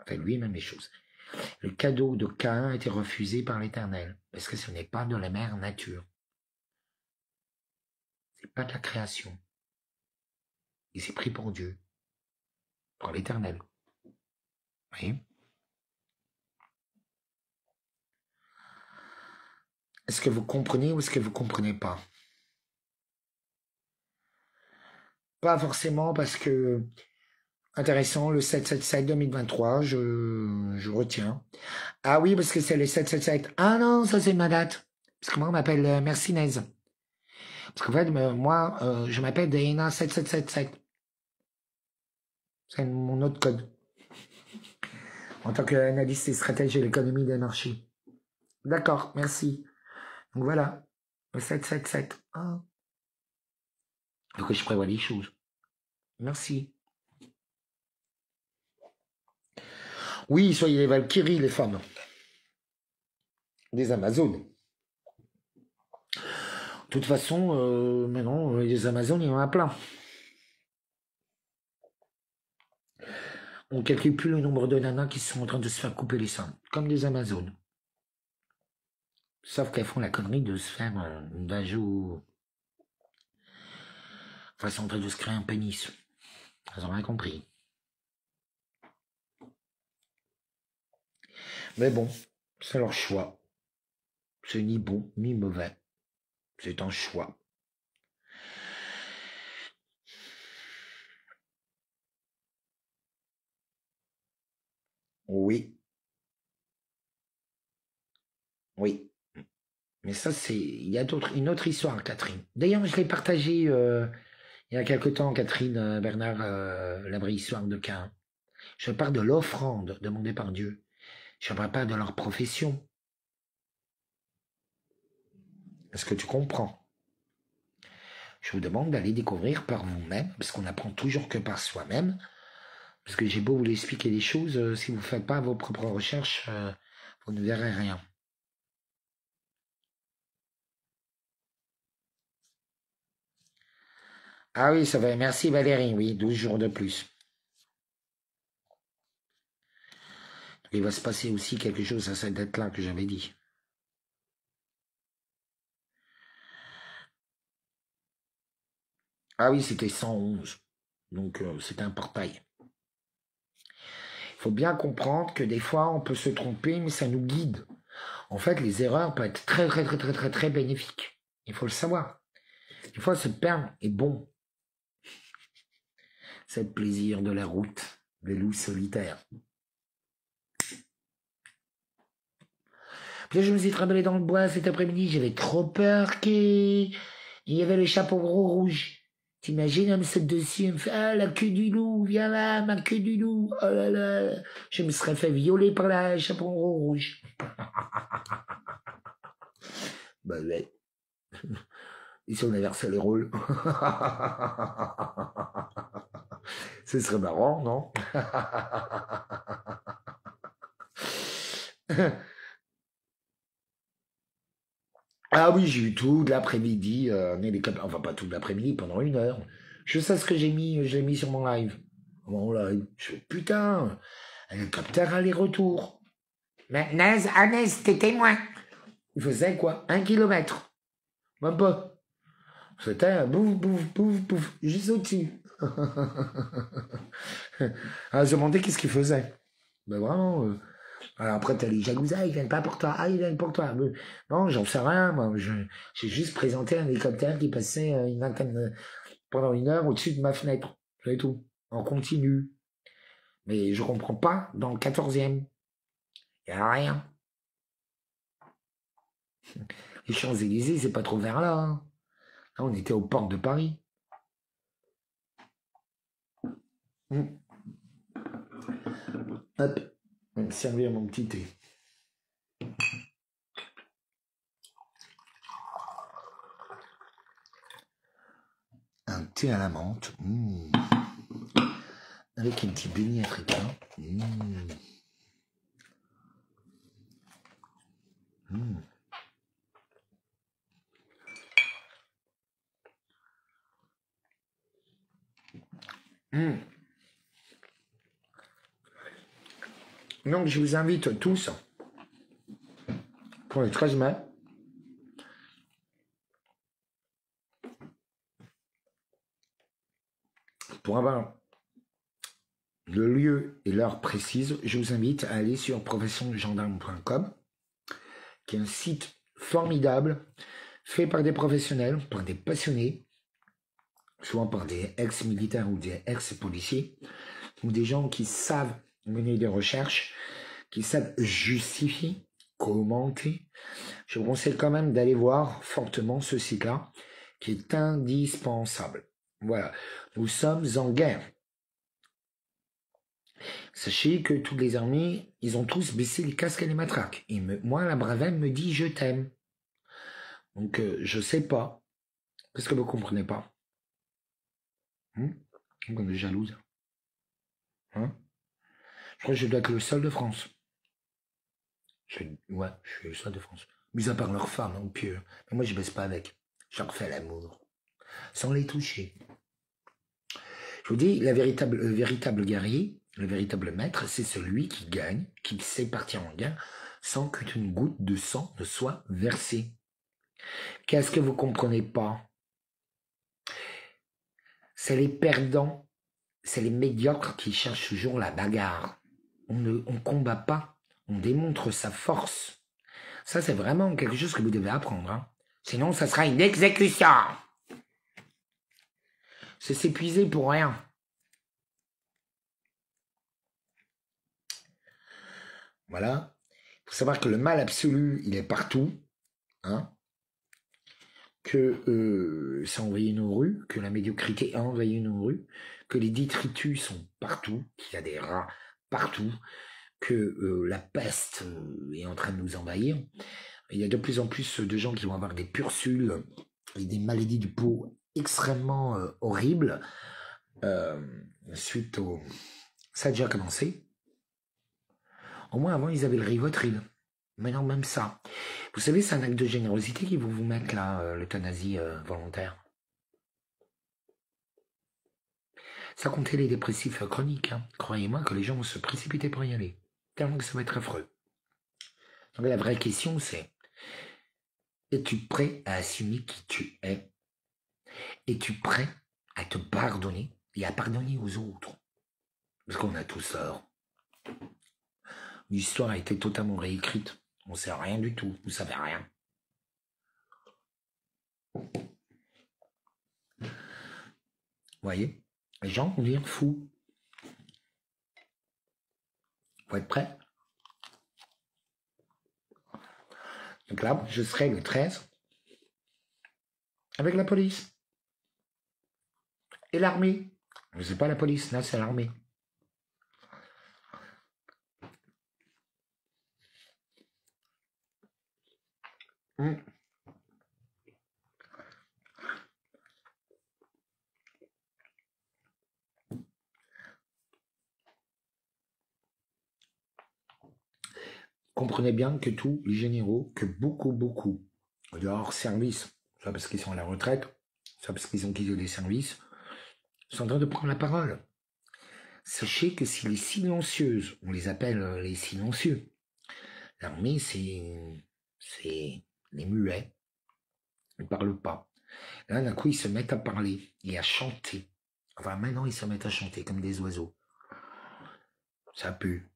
S1: Enfin, lui-même les choses. Le cadeau de Caïn a été refusé par l'Éternel, parce que ce n'est pas de la mère nature. C'est pas de la création. Il s'est pris pour Dieu, pour l'Éternel. Vous voyez? Est-ce que vous comprenez ou est-ce que vous comprenez pas? Pas forcément parce que intéressant, le 777 2023, je retiens. Ah oui, parce que c'est le 777. Ah non, ça c'est ma date. Parce que moi, on m'appelle Mercinez. Parce qu'en fait, moi, je m'appelle Diana 7777. C'est mon autre code. En tant qu'analyste et stratège de l'économie des marchés. D'accord, merci. Donc voilà, le 777. Ah. Donc je prévois les choses. Merci. Oui, soyez les Valkyries, les femmes. Des Amazones. De toute façon, maintenant, les Amazones, il y en a plein. On ne calcule plus le nombre de nanas qui sont en train de se faire couper les seins, comme des Amazones. Sauf qu'elles font la connerie de se faire une vagou. Enfin, elles sont en train de se créer un pénis. Elles ont rien compris. Mais bon, c'est leur choix. C'est ni bon ni mauvais. C'est un choix. Oui, oui. Mais ça, c'est. Il y a une autre histoire, Catherine. D'ailleurs, je l'ai partagé il y a quelque temps, Catherine Bernard, la vraie histoire de Cain. Je parle de l'offrande demandée par Dieu. Je ne parle pas de leur profession. Est-ce que tu comprends? Je vous demande d'aller découvrir par vous-même, parce qu'on n'apprend toujours que par soi-même. Parce que j'ai beau vous expliquer les choses, si vous ne faites pas vos propres recherches, vous ne verrez rien. Ah oui, ça va. Merci Valérie, oui, 12 jours de plus. Il va se passer aussi quelque chose à cette date-là que j'avais dit. Ah oui, c'était 111. Donc, c'était un portail. Il faut bien comprendre que des fois, on peut se tromper, mais ça nous guide. En fait, les erreurs peuvent être très, très, très, très, très, très bénéfiques. Il faut le savoir. Des fois, se perdre est bon. C'est le plaisir de la route, des loups solitaires. Puis là, je me suis trimballé dans le bois cet après-midi. J'avais trop peur qu'il y avait le chapeau gros rouge. T'imagines, elle me saute dessus, elle me fait « Ah, la queue du loup, viens là, ma queue du loup, oh là là !» Je me serais fait violer par la chapeau gros rouge. Bah ouais. Ici, on inverse les rôles. Ce serait marrant, non? Ah oui, j'ai eu tout l'après-midi, enfin pas tout l'après-midi, pendant 1 heure. Je sais ce que j'ai mis, je l'ai mis sur mon live. Mon live. Je fais putain, hélicoptère aller-retour. Mais Nez, t'es témoin. Il faisait quoi? 1 kilomètre. Même pas. C'était un bouf, bouf, bouf, bouf, juste au-dessus. À se demander qu'est-ce qu'il faisait. Ben vraiment. Alors après, t'as les jalousies, ils viennent pas pour toi. Ah, ils viennent pour toi. Mais non, j'en sais rien. Moi, j'ai juste présenté un hélicoptère qui passait pendant 1 heure au-dessus de ma fenêtre. C'est tout. En continu. Mais je comprends pas. Dans le 14e, il n'y a rien. Les Champs-Élysées, c'est pas trop vers là. Hein. Là, on était aux portes de Paris. Hum. Hop. Je vais me servir mon petit thé. Un thé à la menthe. Avec un petit beignet africain. Donc, je vous invite tous pour le 13 mai pour avoir le lieu et l'heure précise. Je vous invite à aller sur professiongendarme.com, qui est un site formidable fait par des professionnels, par des passionnés, souvent par des ex-militaires ou des ex-policiers, ou des gens qui savent mener des recherches, qui savent justifier, commenter. Je vous conseille quand même d'aller voir fortement ce site-là, qui est indispensable. Voilà, nous sommes en guerre. Sachez que toutes les armées, ils ont tous baissé les casques et les matraques. Et moi, la Bravem me dit « je t'aime ». Donc, je sais pas. Qu'est-ce que vous comprenez pas? On est jalouse. Hein? Je crois que je dois être le seul de France. Ouais, je suis le seul de France. Mis à part leurs femmes, hein, puis, mais moi, je baisse pas avec. Je leur fais l'amour. Sans les toucher. Je vous dis, le véritable guerrier, le véritable maître, c'est celui qui gagne, qui sait partir en guerre sans qu'une goutte de sang ne soit versée. Qu'est-ce que vous comprenez pas? C'est les perdants, c'est les médiocres qui cherchent toujours la bagarre. On ne combat pas on démontre sa force. Ça, c'est vraiment quelque chose que vous devez apprendre. Hein. Sinon, ça sera une exécution. C'est s'épuiser pour rien. Voilà. Il faut savoir que le mal absolu, il est partout. Hein. Que ça a envahi nos rues, que la médiocrité a envahi nos rues, que les détritus sont partout, qu'il y a des rats partout, que la peste est en train de nous envahir. Il y a de plus en plus de gens qui vont avoir des pursules et des maladies du peau extrêmement horribles suite au... Ça a déjà commencé. Au moins avant, ils avaient le Rivotril. Maintenant, même ça. Vous savez, c'est un acte de générosité qui vont vous mettre là, l'euthanasie volontaire. Ça comptait les dépressifs chroniques. Hein. Croyez-moi que les gens vont se précipiter pour y aller. Tellement que ça va être affreux. Donc la vraie question, c'est: es-tu prêt à assumer qui tu es? Es-tu prêt à te pardonner et à pardonner aux autres? Parce qu'on a tous tort. L'histoire a été totalement réécrite. On ne sait rien du tout. Vous ne savez rien. Vous voyez? Les gens vont devenir fous. Faut être prêt. Donc là, je serai le 13 avec la police. Et l'armée. Je sais pas la police, là c'est l'armée. Comprenez bien que tous les généraux, que beaucoup, de hors service, soit parce qu'ils sont à la retraite, soit parce qu'ils ont quitté les services, sont en train de prendre la parole. Sachez que si les silencieuses, on les appelle les silencieux, l'armée c'est les muets, ils ne parlent pas. Là, d'un coup, ils se mettent à parler et à chanter. Enfin, maintenant, ils se mettent à chanter comme des oiseaux. Ça pue.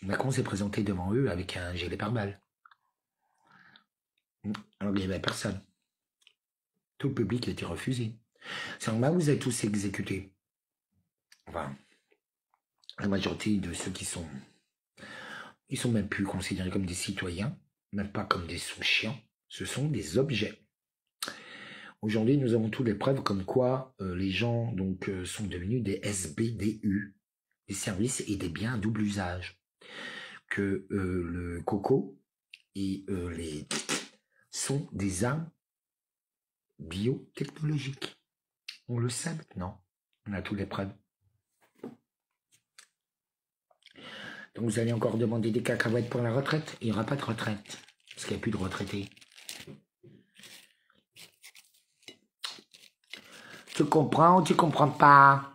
S1: Macron s'est présenté devant eux avec un gilet pare-balles. Alors il n'y avait personne. Tout le public a été refusé. C'est en bas, vous êtes tous exécutés. Enfin, la majorité de ceux qui sont... Ils sont même plus considérés comme des citoyens, même pas comme des sous-chiens. Ce sont des objets. Aujourd'hui, nous avons toutes les preuves comme quoi les gens donc sont devenus des SBDU, des services et des biens à double usage. Que le coco et les sont des armes biotechnologiques. On le sait maintenant. On a toutes les preuves. Donc vous allez encore demander des cacahuètes pour la retraite. Il n'y aura pas de retraite. Parce qu'il n'y a plus de retraités. Tu comprends ou tu comprends pas?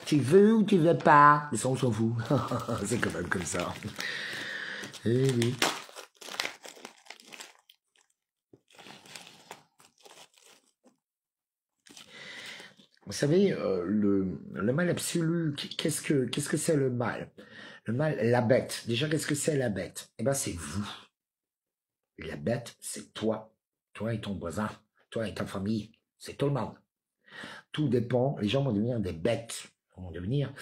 S1: Tu veux ou tu veux pas? Mais ça, on s'en fout. C'est quand même comme ça. Eh oui. Vous savez, le mal absolu, qu'est-ce que c'est le mal? Le mal, la bête. Déjà, qu'est-ce que c'est la bête? Eh bien, c'est vous. La bête, c'est toi. Toi et ton voisin. Toi et ta famille. C'est tout le monde. Tout dépend. Les gens vont devenir des bêtes. Ils vont devenir.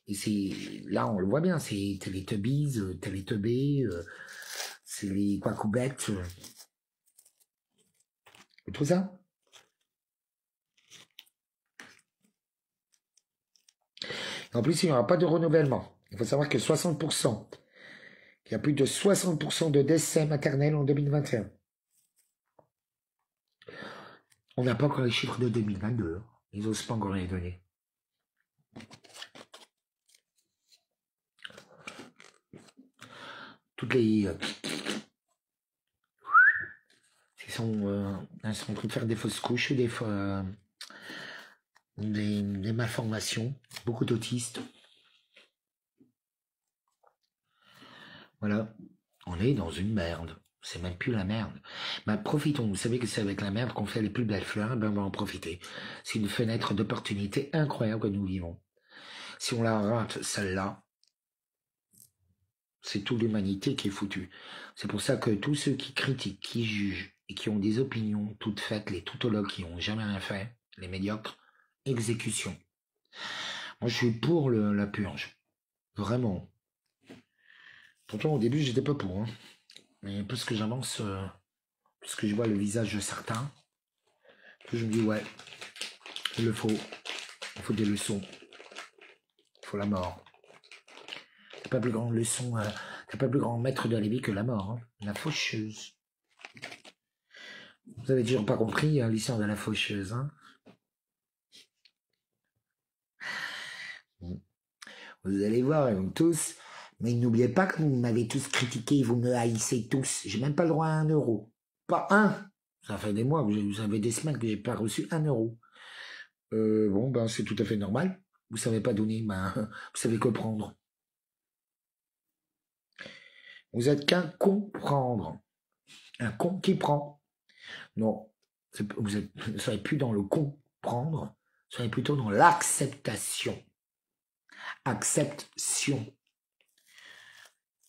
S1: Et c'est, là, on le voit bien, c'est Teletubbies, Téléteubés, c'est les Quacoubettes. Et tout ça. En plus, il n'y aura pas de renouvellement. Il faut savoir que 60%, il y a plus de 60% de décès maternels en 2021. On n'a pas encore les chiffres de 2022. Ils n'osent pas encore les donner. Toutes les... ils sont en train de faire des fausses couches, des malformations, beaucoup d'autistes. Voilà, on est dans une merde. C'est même plus la merde. Ben, profitons. Vous savez que c'est avec la merde qu'on fait les plus belles fleurs. Ben, on va en profiter. C'est une fenêtre d'opportunité incroyable que nous vivons. Si on la rate, celle-là, C'est toute l'humanité qui est foutue. C'est pour ça que tous ceux qui critiquent, qui jugent et qui ont des opinions toutes faites, les tautologues qui n'ont jamais rien fait, les médiocres, exécution. Moi, je suis pour la purge. Vraiment. Pourtant, au début, j'étais pas pour. Hein. Mais plus que j'avance, plus que je vois le visage de certains, plus je me dis, ouais, il le faut. Il faut des leçons. Il faut la mort. T'as pas plus grande leçon, t'as pas plus grand maître de la vie que la mort. Hein. La faucheuse. Vous avez toujours pas compris l'histoire de la faucheuse, hein? Vous allez voir, ils vont tous. Mais n'oubliez pas que vous m'avez tous critiqué, vous me haïssez tous. J'ai même pas le droit à 1 euro. Pas un. Ça fait des mois, vous avez des semaines que j'ai pas reçu 1 euro. Bon, ben c'est tout à fait normal. Vous savez pas donner, ben vous savez que prendre. Vous êtes qu'un comprendre. Un con qui prend. Non, vous ne soyez plus dans le comprendre, soyez plutôt dans l'acceptation. Acceptation.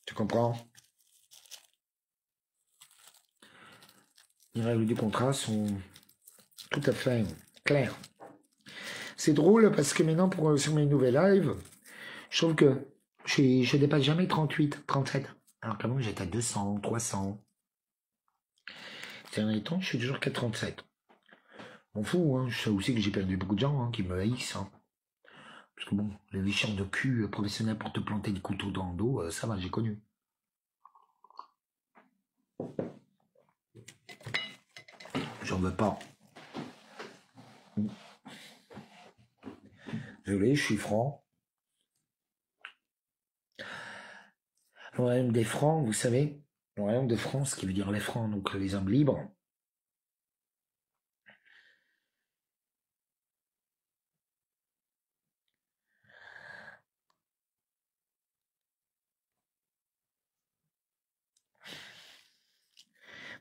S1: Tu comprends? Les règles du contrat sont tout à fait claires. C'est drôle parce que maintenant, sur mes nouvelles lives, je trouve que je dépasse jamais 38, 37. Alors qu'avant, j'étais à 200, 300. Ces derniers temps, je suis toujours qu'à 37. M'en fous, hein. Je sais aussi que j'ai perdu beaucoup de gens qui me haïssent. Hein. Parce que bon, les lécheurs de cul professionnels pour te planter des couteaux dans le dos, ça va, j'ai connu. J'en veux pas. Désolé, je suis franc. Le royaume des francs, vous savez, le royaume de France, qui veut dire les francs, donc les hommes libres.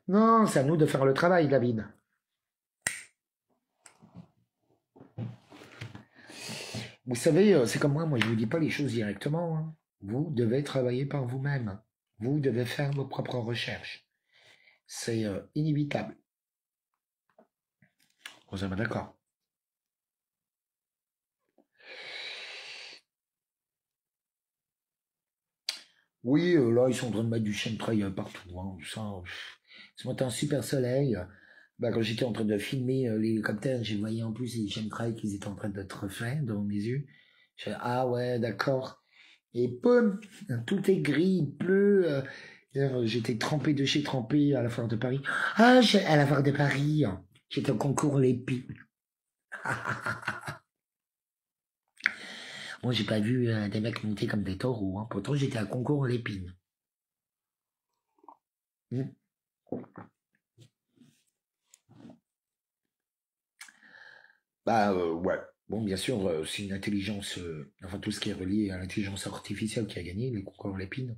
S1: Non, c'est à nous de faire le travail, David. Vous savez, c'est comme moi je ne vous dis pas les choses directement. Hein. Vous devez travailler par vous-même. Vous devez faire vos propres recherches. C'est inévitable. Vous êtes d'accord? Oui, là, ils sont en train de mettre du chemtrail partout. Hein, ça, ce matin, un super soleil. Bah, quand j'étais en train de filmer l'hélicoptère, j'ai voyé en plus les chemtrails qui étaient en train d'être faits devant mes yeux. J'ai dit, ah ouais, d'accord. Et boum, tout est gris, il pleut. D'ailleurs, j'étais trempé de chez trempé à la foire de Paris. Ah, à la foire de Paris, j'étais au concours Lépi. Moi, j'ai pas vu des mecs monter comme des taureaux. Hein. Pourtant, j'étais à concours Lépine. Hmm. Bah ouais. Bon, bien sûr, c'est une intelligence, enfin tout ce qui est relié à l'intelligence artificielle qui a gagné les concours Lépine.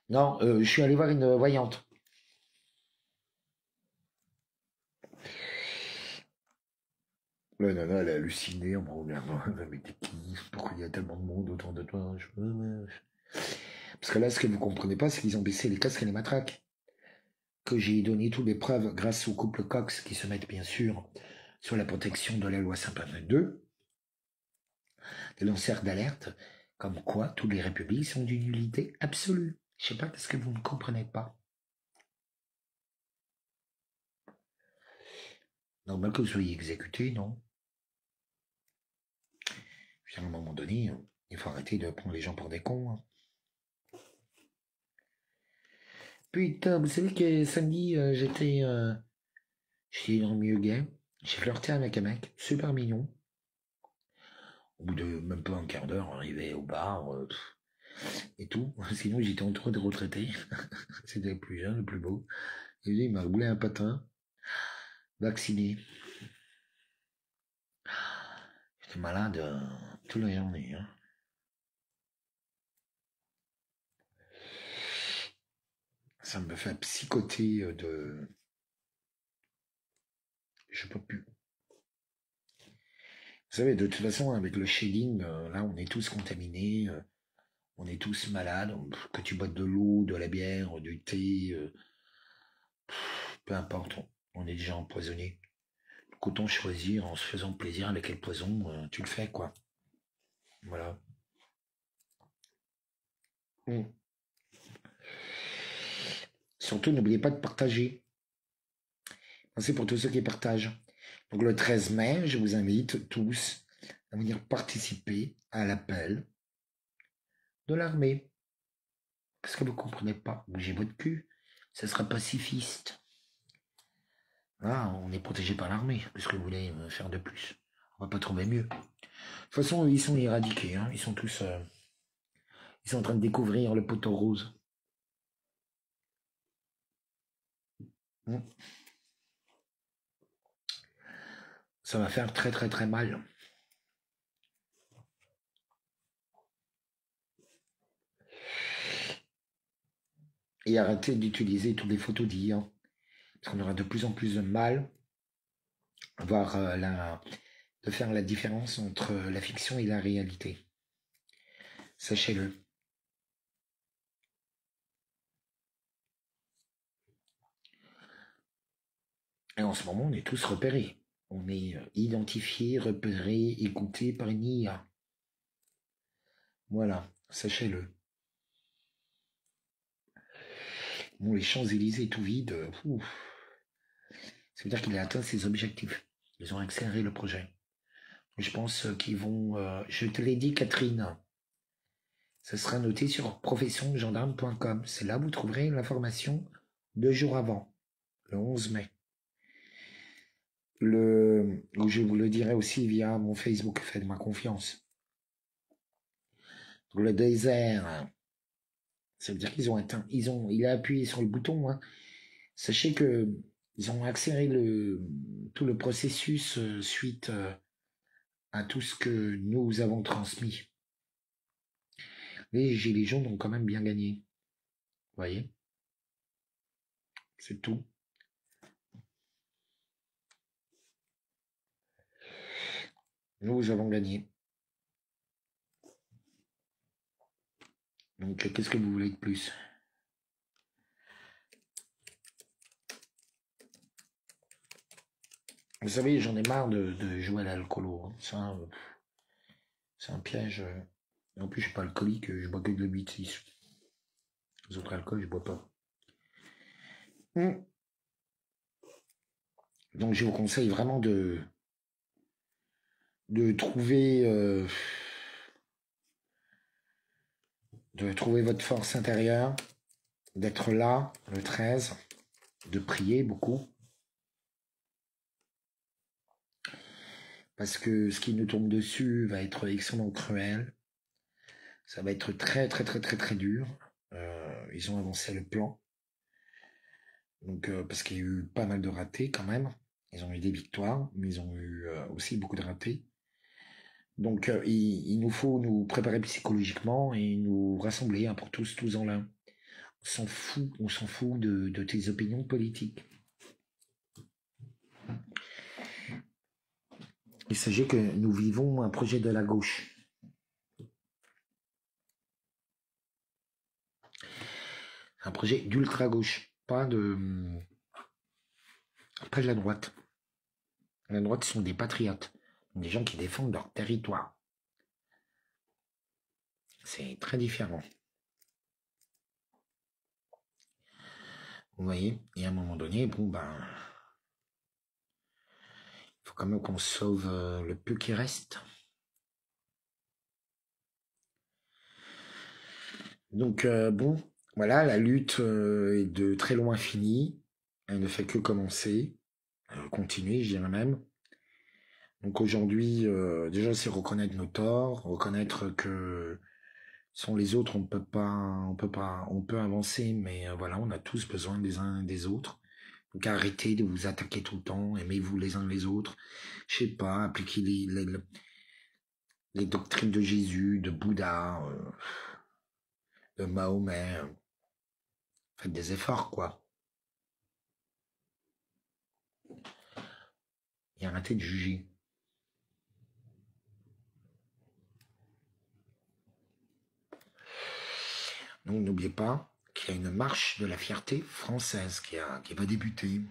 S1: Non, je suis allé voir une voyante. La nana, elle a halluciné en me regardant. Mais t'es qui? Pourquoi il y a tellement de monde autour de toi? Parce que là, ce que vous comprenez pas, c'est qu'ils ont baissé les casques et les matraques. Que j'ai donné toutes les preuves grâce au couple Cox qui se mettent bien sûr sur la protection de la loi 522, des lanceurs d'alerte, comme quoi tous les républiques sont d'une nullité absolue. Je sais pas parce que vous ne comprenez pas. Normal que vous soyez exécuté, non? Puis à un moment donné, il faut arrêter de prendre les gens pour des cons. Hein. Putain, vous savez que samedi, j'étais dans le milieu gay. J'ai flirté avec un mec, super mignon. Au bout de même pas un quart d'heure, arrivé au bar, et tout. Sinon, j'étais entouré de retraités. C'était le plus jeune, le plus beau. Et lui, il m'a roulé un patin, vacciné. J'étais malade toute la journée. Hein. Ça me fait psychoter de... Je peux plus. Vous savez, de toute façon, avec le shading, là, on est tous contaminés. On est tous malades, que tu boives de l'eau, de la bière, du thé, peu importe, on est déjà empoisonné. Donc autant choisir en se faisant plaisir avec quel poison tu le fais, quoi. Voilà. Mm. Surtout, n'oubliez pas de partager. C'est pour tous ceux qui partagent. Donc le 13 mai, je vous invite tous à venir participer à l'appel de l'armée. Qu'est-ce que vous comprenez pas? Bougez votre cul. Ça sera pacifiste. Là, on est protégé par l'armée. Qu'est-ce que vous voulez faire de plus? On va pas trouver mieux. De toute façon, ils sont éradiqués. Hein. Ils sont tous... ils sont en train de découvrir le poteau rose. Mm. Ça va faire très très très mal. Et arrêtez d'utiliser toutes les photos d'hier. Parce qu'on aura de plus en plus de mal à voir de faire la différence entre la fiction et la réalité. Sachez-le. Et en ce moment, on est tous repérés. On est identifiés, repérés, écoutés par une IA. Voilà, sachez-le. Bon, les Champs-Élysées tout vide, ça veut dire qu'il a atteint ses objectifs. Ils ont accéléré le projet. Je pense qu'ils vont... je te l'ai dit, Catherine. Ça sera noté sur professiongendarme.com. C'est là où vous trouverez l'information 2 jours avant, le 11 mai. Je vous le dirai aussi via mon Facebook, faites-moi confiance. Le désert, ça veut dire qu'ils ont atteint, il a appuyé sur le bouton. Hein. Sachez que ils ont accéléré tout le processus suite à tout ce que nous avons transmis. Les Gilets jaunes ont quand même bien gagné. Vous voyez? C'est tout. Nous avons gagné. Donc, qu'est-ce que vous voulez de plus? Vous savez, j'en ai marre de jouer à l'alcoolo. Hein. Ça, c'est un piège. En plus, je suis pas alcoolique, je bois que de l'eau 6. Les autres alcools, je bois pas. Donc, je vous conseille vraiment de trouver votre force intérieure, d'être là le 13, de prier beaucoup. Parce que ce qui nous tombe dessus va être extrêmement cruel. Ça va être très très très très très dur. Ils ont avancé le plan. Donc parce qu'il y a eu pas mal de ratés quand même. Ils ont eu des victoires, mais ils ont eu aussi beaucoup de ratés. Donc il nous faut nous préparer psychologiquement et nous rassembler hein, pour tous en l'un. On s'en fout de tes opinions politiques. Il s'agit que nous vivons un projet de la gauche. Un projet d'ultra-gauche, pas de la droite. La droite sont des patriotes, des gens qui défendent leur territoire. C'est très différent. Vous voyez, et à un moment donné, bon ben, il faut quand même qu'on sauve le peu qui reste. Donc bon, voilà, la lutte est de très loin finie. Elle ne fait que commencer, continuer, je dirais même. Donc aujourd'hui, déjà, c'est reconnaître nos torts, reconnaître que sans les autres, on peut avancer, mais voilà, on a tous besoin des uns des autres. Donc arrêtez de vous attaquer tout le temps, aimez-vous les uns les autres. Je sais pas, appliquez les doctrines de Jésus, de Bouddha, de Mahomet. Faites des efforts, quoi. Et arrêtez de juger. Donc n'oubliez pas qu'il y a une marche de la fierté française qui va débuter.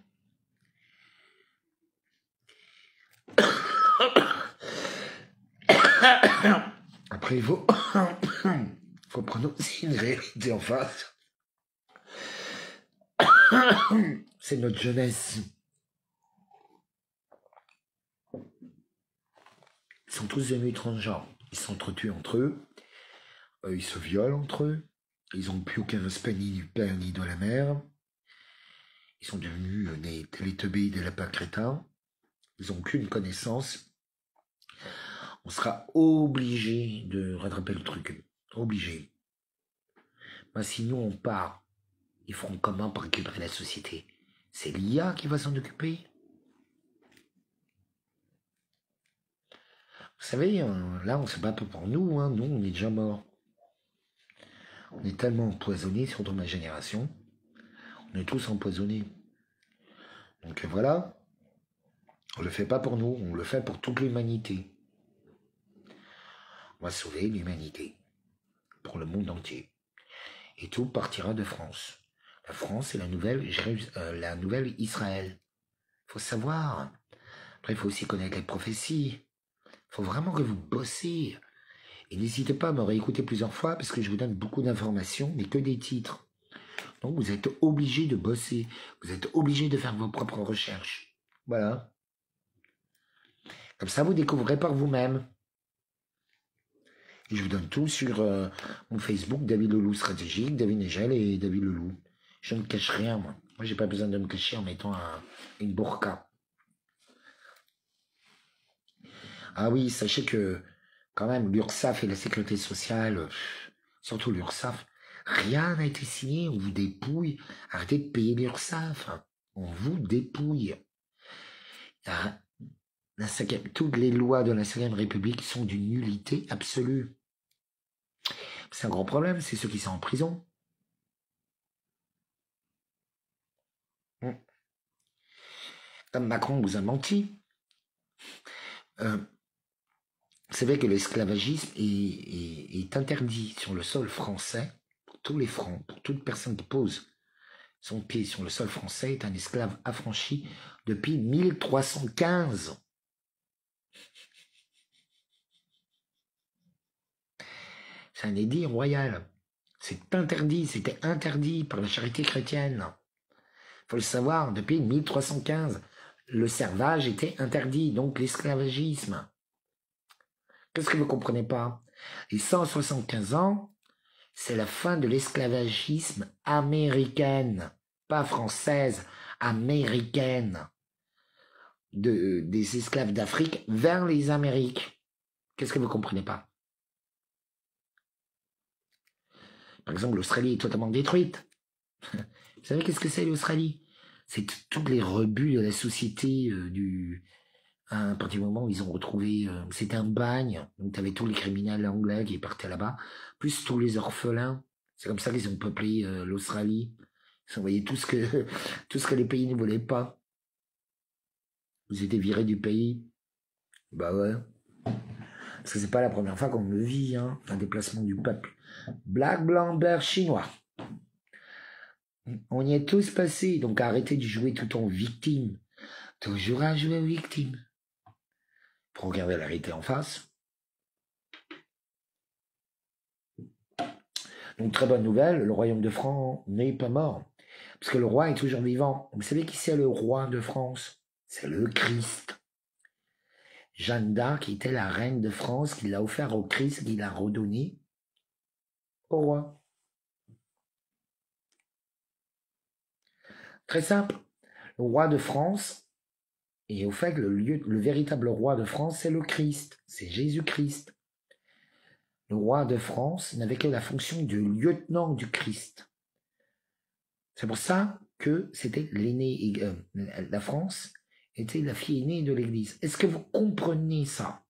S1: Après, il faut prendre aussi une réalité en face. C'est notre jeunesse. Ils sont tous devenus transgenres. Ils s'entretuent entre eux. Ils se violent entre eux. Ils n'ont plus aucun respect ni du père ni de la mère. Ils sont devenus des téléteubés, des lapins crétins. Ils n'ont aucune connaissance. On sera obligé de rattraper le truc. Obligé. Ben, si nous on part, ils feront comment pour récupérer la société? C'est l'IA qui va s'en occuper. Vous savez, là on se bat pas pour nous, hein. Nous on est déjà morts. On est tellement empoisonnés, surtout ma génération. On est tous empoisonnés. Donc voilà, on le fait pas pour nous, on le fait pour toute l'humanité. On va sauver l'humanité, pour le monde entier. Et tout partira de France. La France est la nouvelle Israël. Faut savoir. Après, il faut aussi connaître les prophéties. Il faut vraiment que vous bossez. Et n'hésitez pas à me réécouter plusieurs fois parce que je vous donne beaucoup d'informations, mais que des titres. Donc vous êtes obligé de bosser. Vous êtes obligé de faire vos propres recherches. Voilà. Comme ça, vous découvrez par vous-même. Et je vous donne tout sur mon Facebook, David Leloup Stratégique, David Négel et David Leloup. Je ne cache rien, moi. Moi, j'ai pas besoin de me cacher en mettant une burqa. Ah oui, sachez que, quand même, l'URSSAF et la Sécurité sociale, surtout l'URSSAF, rien n'a été signé, on vous dépouille. Arrêtez de payer l'URSSAF. On vous dépouille. Toutes les lois de la 5e République sont d'une nullité absolue. C'est un gros problème, c'est ceux qui sont en prison. Comme Macron vous a menti. Vous savez que l'esclavagisme est interdit sur le sol français pour tous les Francs, pour toute personne qui pose son pied sur le sol français est un esclave affranchi depuis 1315. C'est un édit royal. C'est interdit, c'était interdit par la charité chrétienne. Faut le savoir, depuis 1315, le servage était interdit, donc l'esclavagisme. Qu'est-ce que vous comprenez pas? Les 175 ans, c'est la fin de l'esclavagisme américaine, pas française, américaine, des esclaves d'Afrique vers les Amériques. Qu'est-ce que vous comprenez pas? Par exemple, l'Australie est totalement détruite. Vous savez qu'est-ce que c'est l'Australie? C'est tous les rebuts de la société à partir du moment où ils ont retrouvé... c'était un bagne, donc tu avais tous les criminels anglais qui partaient là-bas, plus tous les orphelins. C'est comme ça qu'ils ont peuplé l'Australie. Ils ont envoyé tout ce que les pays ne voulaient pas. Vous étiez virés du pays. Bah ouais. Parce que c'est pas la première fois qu'on le vit, hein, un déplacement du peuple. Black, blanc, beurre, chinois. On y est tous passés, donc arrêtez de jouer tout en victime. Toujours à jouer victime. Pour regarder la réalité en face. Donc très bonne nouvelle, le royaume de France n'est pas mort. Parce que le roi est toujours vivant. Vous savez qui c'est le roi de France? C'est le Christ. Jeanne d'Arc était la reine de France qui l'a offert au Christ, qui l'a redonné au roi. Très simple. Le roi de France, et au fait, le véritable roi de France, c'est le Christ. C'est Jésus-Christ. Le roi de France n'avait que la fonction de lieutenant du Christ. C'est pour ça que c'était l'aîné, la France était la fille aînée de l'Église. Est-ce que vous comprenez ça?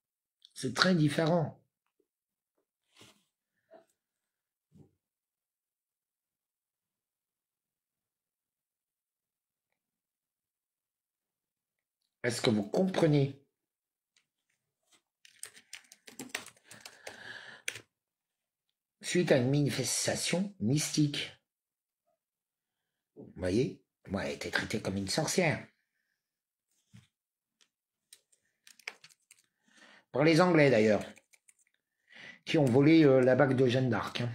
S1: C'est très différent. Est-ce que vous comprenez? suite à une manifestation mystique. Vous voyez, moi, elle a été traitée comme une sorcière. Par les Anglais, d'ailleurs, qui ont volé la bague de Jeanne d'Arc. Hein.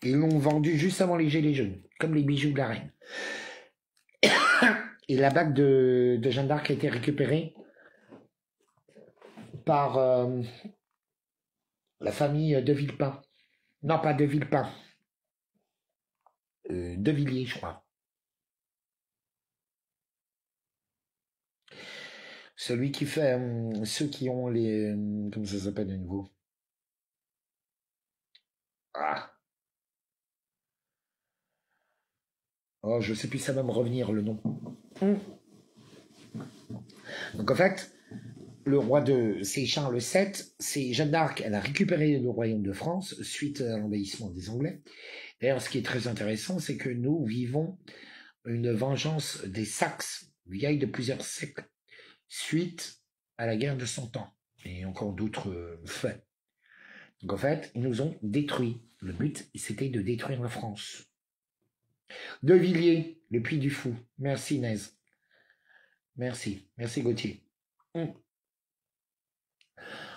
S1: Ils l'ont vendue juste avant les Gilets jaunes, comme les bijoux de la reine. Et la bague de Jeanne d'Arc a été récupérée par la famille de Villepin. Non, pas de Villepin. De Villiers, je crois. Celui qui fait ceux qui ont les... comment ça s'appelle de nouveau? Ah. Oh, je sais plus, ça va me revenir le nom. Donc en fait, le roi c'est Charles VII, c'est Jeanne d'Arc, elle a récupéré le royaume de France suite à l'envahissement des Anglais. D'ailleurs, ce qui est très intéressant, c'est que nous vivons une vengeance des Saxes, vieille de plusieurs siècles, suite à la guerre de 100 ans, et encore d'autres faits. Donc en fait, ils nous ont détruits. Le but, c'était de détruire la France. De Villiers, le Puy du Fou. Merci Inès. Merci Gauthier.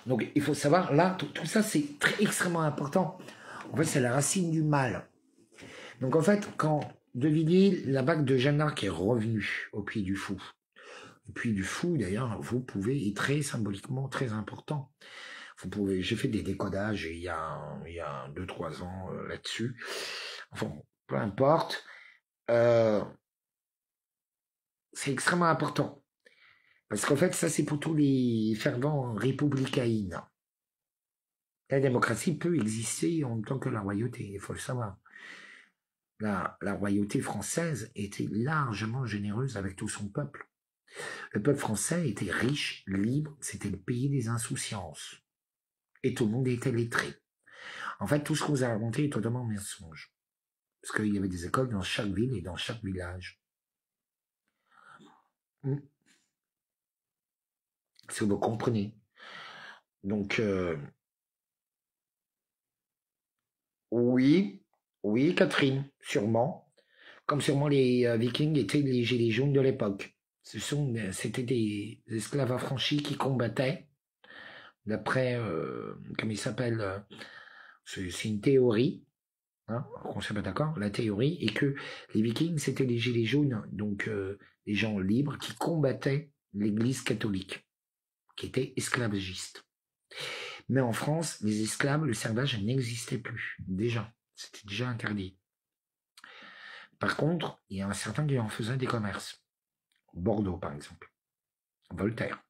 S1: Donc il faut savoir, là, tout ça c'est extrêmement important. En fait, c'est la racine du mal. Donc en fait, quand De Villiers, la bague de Jeanne d'Arc est revenue au Puy du Fou. Le Puy du Fou, d'ailleurs, vous pouvez, est très symboliquement très important. Vous pouvez, j'ai fait des décodages il y a 2-3 ans là-dessus. Enfin, peu importe. C'est extrêmement important. Parce qu'en fait, ça, c'est pour tous les fervents républicains. La démocratie peut exister en même temps que la royauté, il faut le savoir. La royauté française était largement généreuse avec tout son peuple. Le peuple français était riche, libre, c'était le pays des insouciances. Et tout le monde était lettré. En fait, tout ce qu'on vous a raconté est totalement mensonge. Parce qu'il y avait des écoles dans chaque ville et dans chaque village. Si vous comprenez. Donc, oui, Catherine, sûrement. Comme sûrement les Vikings étaient les gilets jaunes de l'époque. C'était des esclaves affranchis qui combattaient. D'après, comment il s'appelle, c'est une théorie. Hein, on ne soit pas d'accord, la théorie est que les Vikings c'était les gilets jaunes, donc des gens libres qui combattaient l'Église catholique, qui était esclavagiste. Mais en France, les esclaves, le servage n'existait plus. Déjà, c'était déjà interdit. Par contre, il y a un certain qui en faisait des commerces. Bordeaux, par exemple. Voltaire.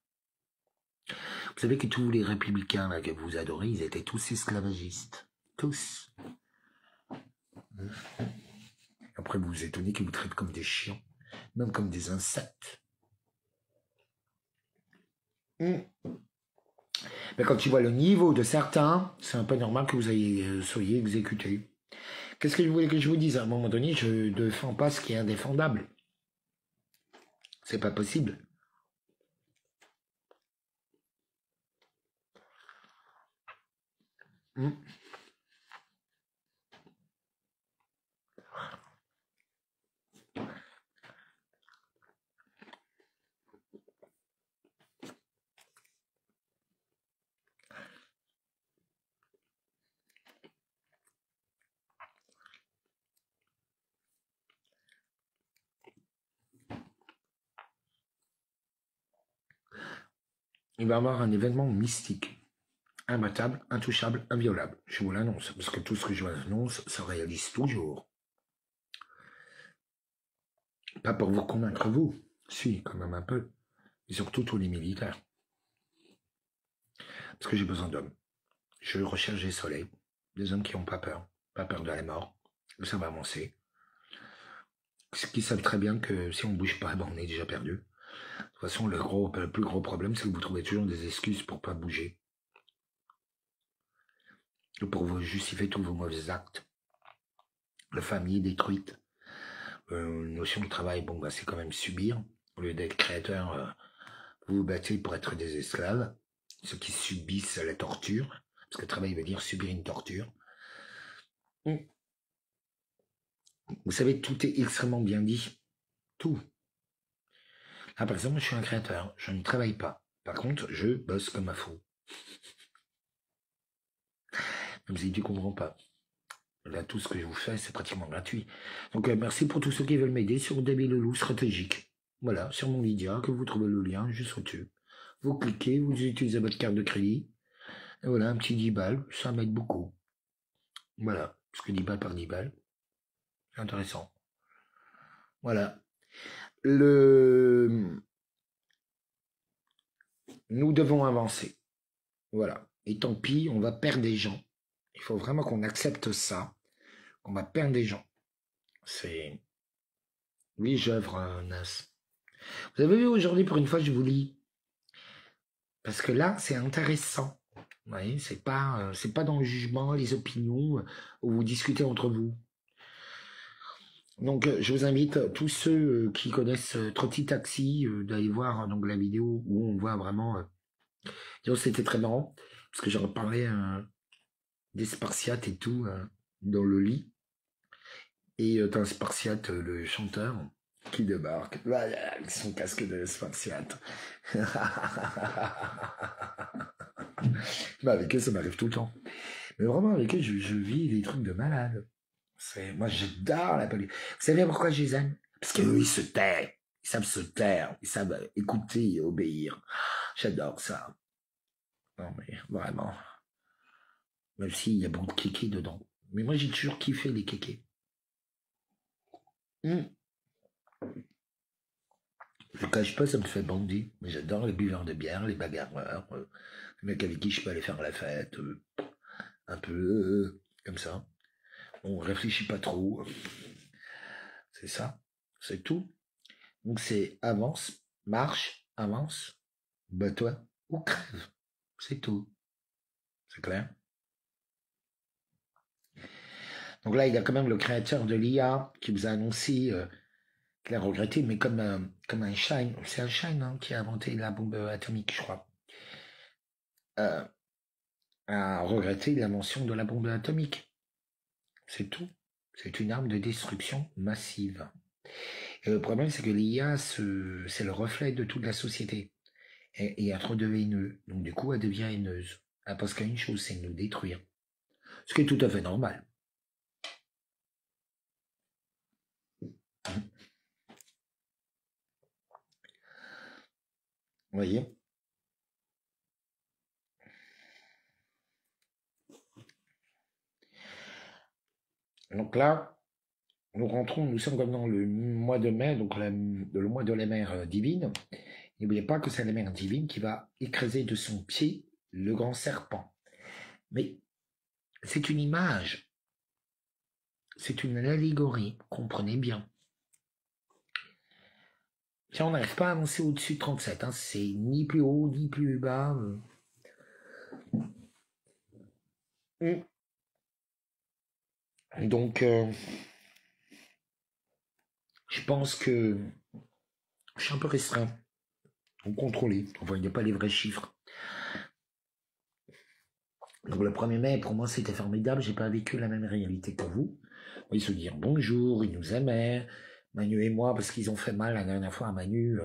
S1: Vous savez que tous les républicains là, que vous adorez, ils étaient tous esclavagistes. Tous. Après, vous vous étonnez qu'ils vous traitent comme des chiens, même comme des insectes. Mais quand tu vois le niveau de certains, c'est un peu normal que vous soyez exécutés. Qu'est-ce que je voulais que je vous dise? À un moment donné, je ne défends pas ce qui est indéfendable. C'est pas possible. Il va y avoir un événement mystique, imbattable, intouchable, inviolable. Je vous l'annonce, parce que tout ce que je vous annonce se réalise toujours. Pas pour vous convaincre, vous. Si, quand même un peu. Et surtout tous les militaires. Parce que j'ai besoin d'hommes. Je recherche des soleils. Des hommes qui n'ont pas peur de la mort. Ça va avancer. Qui savent très bien que si on ne bouge pas, ben on est déjà perdu. De toute façon, le plus gros problème, c'est que vous trouvez toujours des excuses pour ne pas bouger. Pour vous justifier tous vos mauvais actes. La famille détruite. Notion de travail, bon, bah, c'est quand même subir. Au lieu d'être créateur, vous vous battez pour être des esclaves. ceux qui subissent la torture, parce que travail veut dire subir une torture. Vous savez, tout est extrêmement bien dit. Tout. Ah, par exemple, je suis un créateur, je ne travaille pas. Par contre, je bosse comme un fou. Même si tu comprends pas. Là, tout ce que je vous fais, c'est pratiquement gratuit. Donc, merci pour tous ceux qui veulent m'aider sur David Leloup Stratégique. Voilà, sur mon Lydia, que vous trouvez le lien juste au-dessus. Vous cliquez, vous utilisez votre carte de crédit. Et voilà, un petit 10 balles, ça m'aide beaucoup. Voilà, parce que 10 balles par 10 balles, c'est intéressant. Voilà. Nous devons avancer. Voilà. Et tant pis, on va perdre des gens. Il faut vraiment qu'on accepte ça, qu'on va perdre des gens. C'est... Oui, j'œuvre un as. Vous avez vu aujourd'hui, pour une fois, je vous lis. Parce que là, c'est intéressant. Vous voyez, c'est pas dans le jugement, les opinions, où vous discutez entre vous. Donc, je vous invite, tous ceux qui connaissent Trotti Taxi, d'aller voir donc la vidéo où on voit vraiment... c'était très marrant, parce que j'en parlais des Spartiates et tout, dans le lit. Et t'as un Spartiate, le chanteur, qui débarque avec son casque de Spartiate. Bah, avec eux, ça m'arrive tout le temps. Mais vraiment, avec eux, je vis des trucs de malade. Moi, j'adore la police. Vous savez pourquoi je les aime? Parce qu'eux, ils se taisent. Ils savent se taire. Ils savent écouter et obéir. J'adore ça. Non, mais vraiment. Même s'il y a beaucoup de kékés dedans. Mais moi, j'ai toujours kiffé les kékés. Je cache pas, ça me fait bandit. Mais j'adore les buveurs de bière, les bagarreurs, les mecs avec qui je peux aller faire la fête. Un peu comme ça. On réfléchit pas trop. C'est ça. C'est tout. Donc c'est avance, marche, avance, bats-toi ou crève. C'est tout. C'est clair? Donc là, il y a quand même le créateur de l'IA qui vous a annoncé qu'il a regretté, mais comme un Shine, c'est un Shine qui a inventé la bombe atomique, je crois, a regretté l'invention de la bombe atomique. C'est tout. C'est une arme de destruction massive. Et le problème, c'est que l'IA, c'est le reflet de toute la société. Et il y a trop de haineux. Donc du coup, elle devient haineuse. Parce qu'une chose, c'est de nous détruire. Ce qui est tout à fait normal. Vous voyez? Donc là, nous sommes comme dans le mois de mai, donc le mois de la mer divine. N'oubliez pas que c'est la mer divine qui va écraser de son pied le grand serpent. Mais c'est une image, c'est une allégorie, comprenez bien. Si on n'arrive pas à avancer au-dessus de 37, c'est ni plus haut, ni plus bas. Donc, je pense que je suis un peu restreint ou contrôlé. Enfin, il n'y a pas les vrais chiffres. Donc, le 1er mai, pour moi, c'était formidable. J'ai pas vécu la même réalité que vous. Ils se dire bonjour, ils nous aimaient. Manu et moi, parce qu'ils ont fait mal la dernière fois à Manu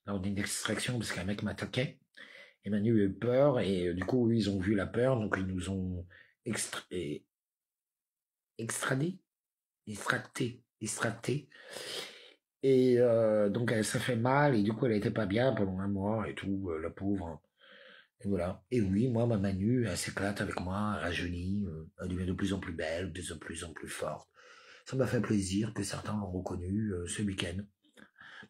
S1: lors d'une extraction, parce qu'un mec m'attaquait. Et Manu a eu peur, et du coup, ils ont vu la peur, donc ils nous ont extracté. Et donc, elle s'est fait mal, et du coup, elle était pas bien pendant un mois, et tout, la pauvre. Et voilà. Et oui, moi, ma Manu, elle s'éclate avec moi, elle rajeunit, elle devient de plus en plus belle, de plus en plus forte. Ça m'a fait plaisir que certains l'ont reconnu ce week-end.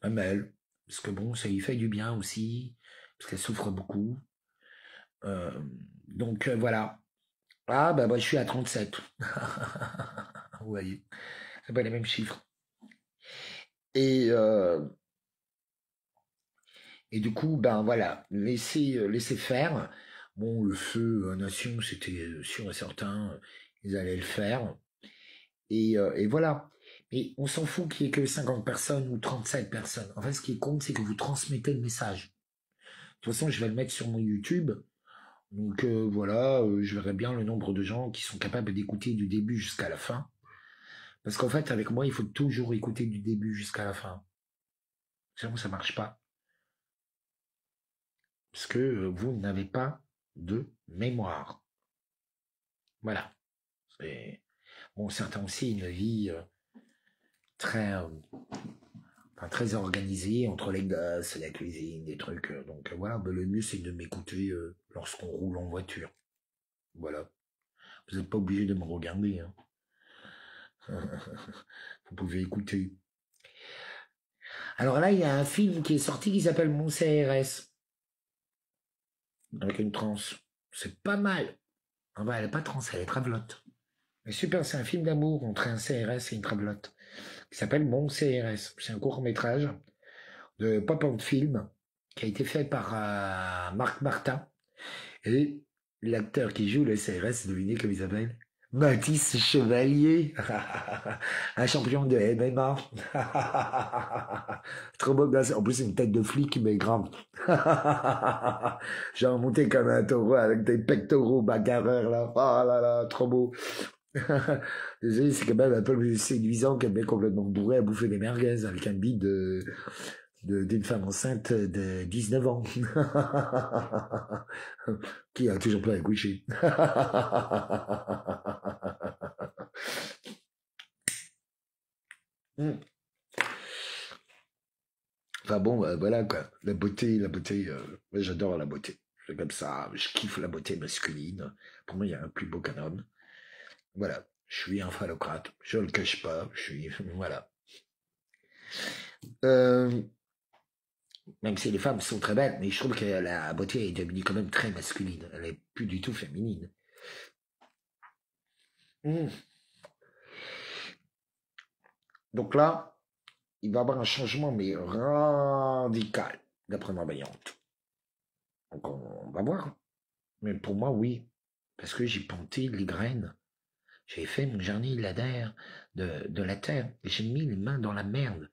S1: Même elle, parce que bon, ça lui fait du bien aussi, parce qu'elle souffre beaucoup. Donc voilà. Ah, bah, moi, je suis à 37. Vous voyez, c'est pas les mêmes chiffres. Et du coup, ben voilà, laisser faire. Bon, le feu nation, c'était sûr et certain, ils allaient le faire. Et voilà. Mais on s'en fout qu'il y ait que 50 personnes ou 37 personnes. En fait, ce qui compte, c'est que vous transmettez le message. De toute façon, je vais le mettre sur mon YouTube. Donc voilà, je verrai bien le nombre de gens qui sont capables d'écouter du début jusqu'à la fin. Parce qu'en fait, avec moi, il faut toujours écouter du début jusqu'à la fin. Sinon, ça marche pas. Parce que vous n'avez pas de mémoire. Voilà. Bon, certains aussi, une vie très, très organisée entre les gosses, la cuisine, des trucs. Donc voilà, le mieux, c'est de m'écouter lorsqu'on roule en voiture. Voilà. Vous n'êtes pas obligé de me regarder. Hein. Vous pouvez écouter. Alors là, il y a un film qui est sorti qui s'appelle Mon CRS. Avec une transe. C'est pas mal. Ah bah, elle est pas trans, elle est travelote. Mais super, c'est un film d'amour entre un CRS et une travelote. Qui s'appelle Mon CRS. C'est un court métrage de pop-up film qui a été fait par Marc Martin. Et l'acteur qui joue le CRS, devinez comment il s'appelle? Mathis Chevalier, un champion de MMA. Trop beau gosse. En plus, c'est une tête de flic, mais grave. Genre monté comme un taureau avec des pectoraux bagarreurs là. Oh là là, trop beau. Désolé, c'est quand même un peu plus séduisant qu'un mec complètement bourré à bouffer des merguez avec un bide d'une femme enceinte de 19 ans. Qui a toujours pas accouché. Enfin bon, voilà quoi. La beauté, j'adore la beauté. C'est comme ça, je kiffe la beauté masculine. Pour moi, il y a un plus beau qu'un homme. Voilà. Je suis un phallocrate. Je le cache pas. Je suis, voilà. Même si les femmes sont très belles, mais je trouve que la beauté est devenue quand même très masculine. Elle est plus du tout féminine. Donc là, il va y avoir un changement, mais radical, d'après ma voyante. Donc on va voir. Mais pour moi, oui. Parce que j'ai planté les graines. J'ai fait mon jardin de la terre. Et j'ai mis les mains dans la merde.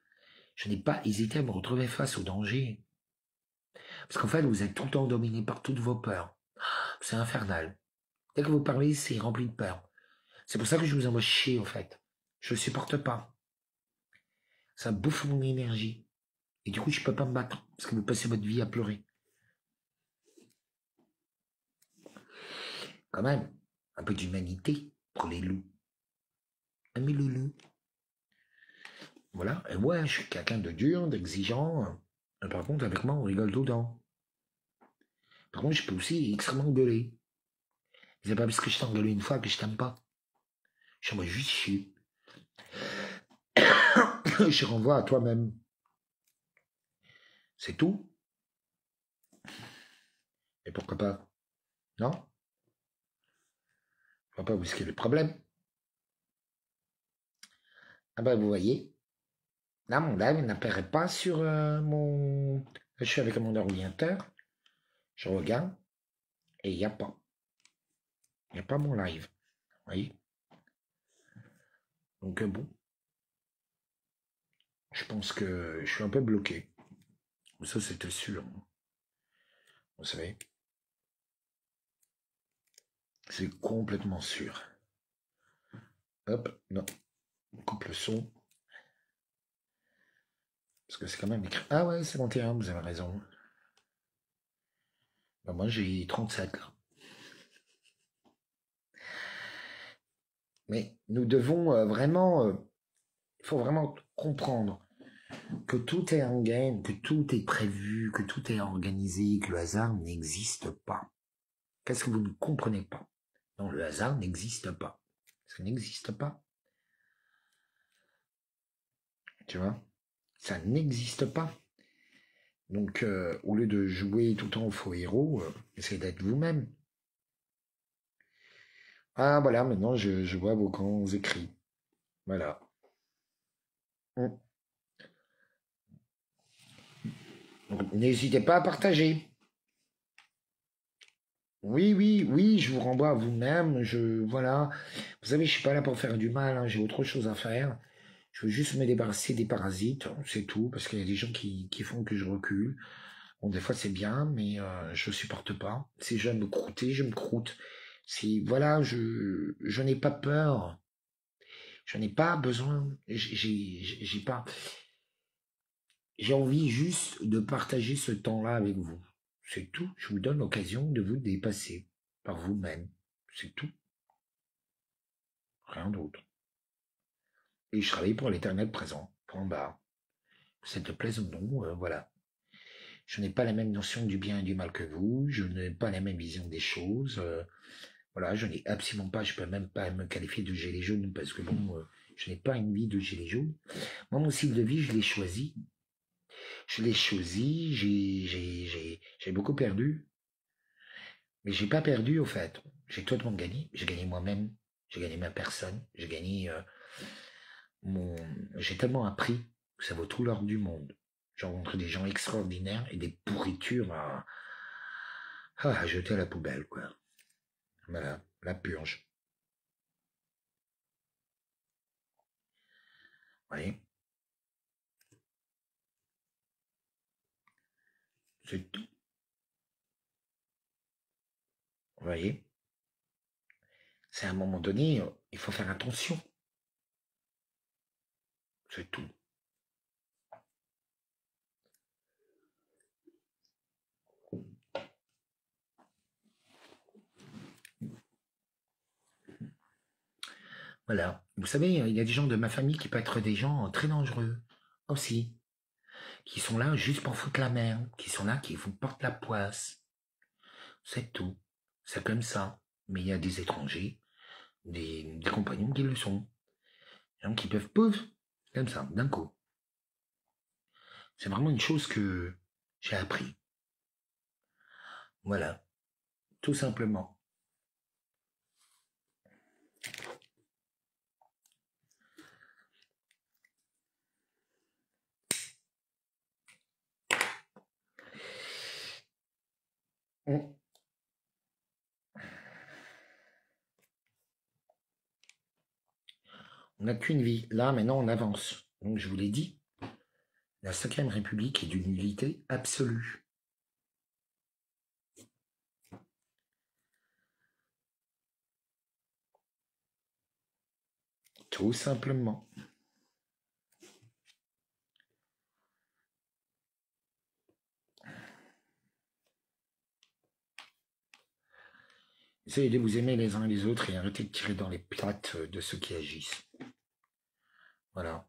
S1: Je n'ai pas hésité à me retrouver face au danger. Parce qu'en fait, vous êtes tout le temps dominé par toutes vos peurs. C'est infernal. Dès que vous parlez, c'est rempli de peur. C'est pour ça que je vous envoie chier, en fait. Je ne supporte pas. Ça bouffe mon énergie. Et du coup, je peux pas me battre. Parce que vous passez votre vie à pleurer. Quand même, un peu d'humanité pour les loups. Amis loulou. Voilà. Et ouais, je suis quelqu'un de dur, d'exigeant. Et par contre, avec moi, on rigole tout le temps. Par contre, je peux aussi extrêmement gueuler. C'est pas parce que je t'ai engueulé une fois que je t'aime pas. Je m'en juste chier. Je renvoie à toi-même. C'est tout. Et pourquoi pas? Non? On va pas risquer le problème. Ah bah vous voyez, là mon live n'apparaît pas sur mon... Là, je suis avec mon ordinateur, je regarde, et il n'y a pas. Il n'y a pas mon live. Vous voyez? Donc bon, je pense que je suis un peu bloqué. Ça c'était sûr. Vous savez? C'est complètement sûr. Hop, non. On coupe le son. Parce que c'est quand même écrit. Ah ouais, 51, vous avez raison. Ben moi j'ai 37 là. Mais nous devons vraiment... Il faut vraiment comprendre que tout est en game, que tout est prévu, que tout est organisé, que le hasard n'existe pas. Qu'est-ce que vous ne comprenez pas? Non, le hasard n'existe pas. Ça n'existe pas. Tu vois? Ça n'existe pas. Donc, au lieu de jouer tout le temps au faux héros, essayez d'être vous-même. Ah, voilà, maintenant je vois vos grands écrits. Voilà. Donc, n'hésitez pas à partager. Oui, oui, oui, je vous renvoie à vous-même. Voilà. Vous savez, je suis pas là pour faire du mal. Hein, j'ai autre chose à faire. Je veux juste me débarrasser des parasites, c'est tout, parce qu'il y a des gens qui font que je recule. Bon, des fois c'est bien, mais je supporte pas. Si je dois me croûter, je me croûte. Si voilà, je n'ai pas peur. Je n'ai pas besoin. J'ai pas. J'ai envie juste de partager ce temps-là avec vous. C'est tout. Je vous donne l'occasion de vous dépasser par vous-même. C'est tout. Rien d'autre. Et je travaille pour l'éternel présent. Point barre. Que ça te plaise ou non, voilà. Je n'ai pas la même notion du bien et du mal que vous. Je n'ai pas la même vision des choses. Voilà, je n'ai absolument pas, je peux même pas me qualifier de gilet jaune parce que bon, je n'ai pas une vie de gilet jaune. Moi, mon style de vie, je l'ai choisi. Je l'ai choisi, j'ai beaucoup perdu, mais j'ai pas perdu au fait. J'ai totalement gagné. J'ai gagné moi-même, j'ai gagné ma personne, j'ai gagné mon. J'ai tellement appris que ça vaut tout l'or du monde. J'ai rencontré des gens extraordinaires et des pourritures à jeter à la poubelle, quoi. Voilà, la purge. Vous voyez, c'est tout. Vous voyez, c'est à un moment donné, il faut faire attention. C'est tout. Voilà. Vous savez, il y a des gens de ma famille qui peuvent être des gens très dangereux aussi, qui sont là juste pour foutre la merde, qui sont là, qui vous portent la poisse. C'est tout. C'est comme ça. Mais il y a des étrangers, des compagnons qui le sont. Des gens qui peuvent, pouf, comme ça, d'un coup. C'est vraiment une chose que j'ai appris. Voilà. Tout simplement. On n'a qu'une vie. Là, maintenant, on avance. Donc, je vous l'ai dit, la 5e République est d'une nullité absolue. Tout simplement. Essayez de vous aimer les uns les autres et arrêtez de tirer dans les pattes de ceux qui agissent. Voilà.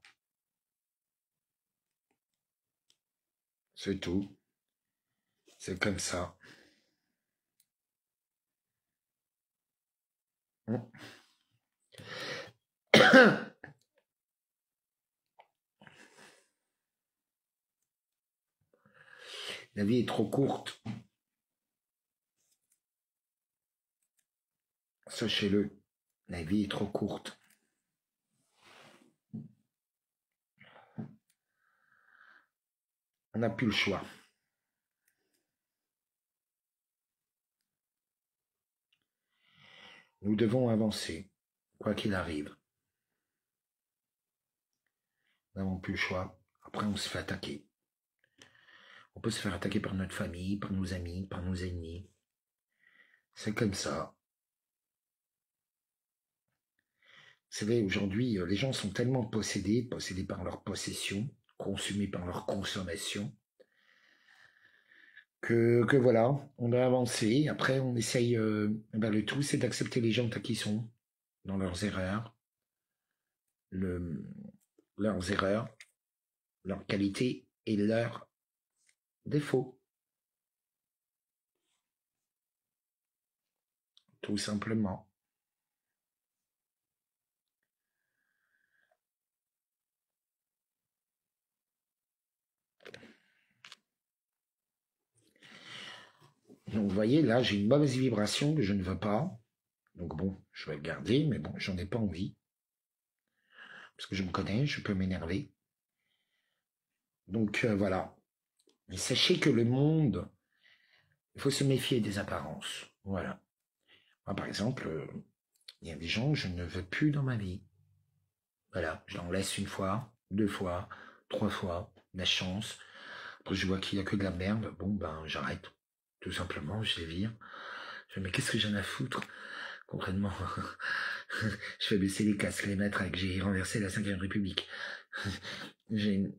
S1: C'est tout. C'est comme ça. La vie est trop courte. Sachez-le. La vie est trop courte. On n'a plus le choix. Nous devons avancer, quoi qu'il arrive. Nous n'avons plus le choix. Après, on se fait attaquer. On peut se faire attaquer par notre famille, par nos amis, par nos ennemis. C'est comme ça. Vous savez, aujourd'hui, les gens sont tellement possédés par leur possession, consumés par leur consommation, que voilà, on doit avancer. Après, on essaye, le tout, c'est d'accepter les gens tels qu'ils sont, dans leurs erreurs, leurs erreurs, leurs qualités et leurs défauts. Tout simplement. Donc, vous voyez, là, j'ai une mauvaise vibration que je ne veux pas. Donc, bon, je vais le garder, mais bon, j'en ai pas envie. Parce que je me connais, je peux m'énerver. Donc, voilà. Mais sachez que le monde, il faut se méfier des apparences. Voilà. Moi, par exemple, il y a des gens que je ne veux plus dans ma vie. Voilà, je l'en laisse une fois, 2 fois, 3 fois, la chance. Après, je vois qu'il n'y a que de la merde. Bon, ben, j'arrête. Tout simplement, je les vire. Mais qu'est-ce que j'en ai à foutre? Concrètement, je fais baisser les casques, les maîtres, que j'ai renversé la 5e République. J'ai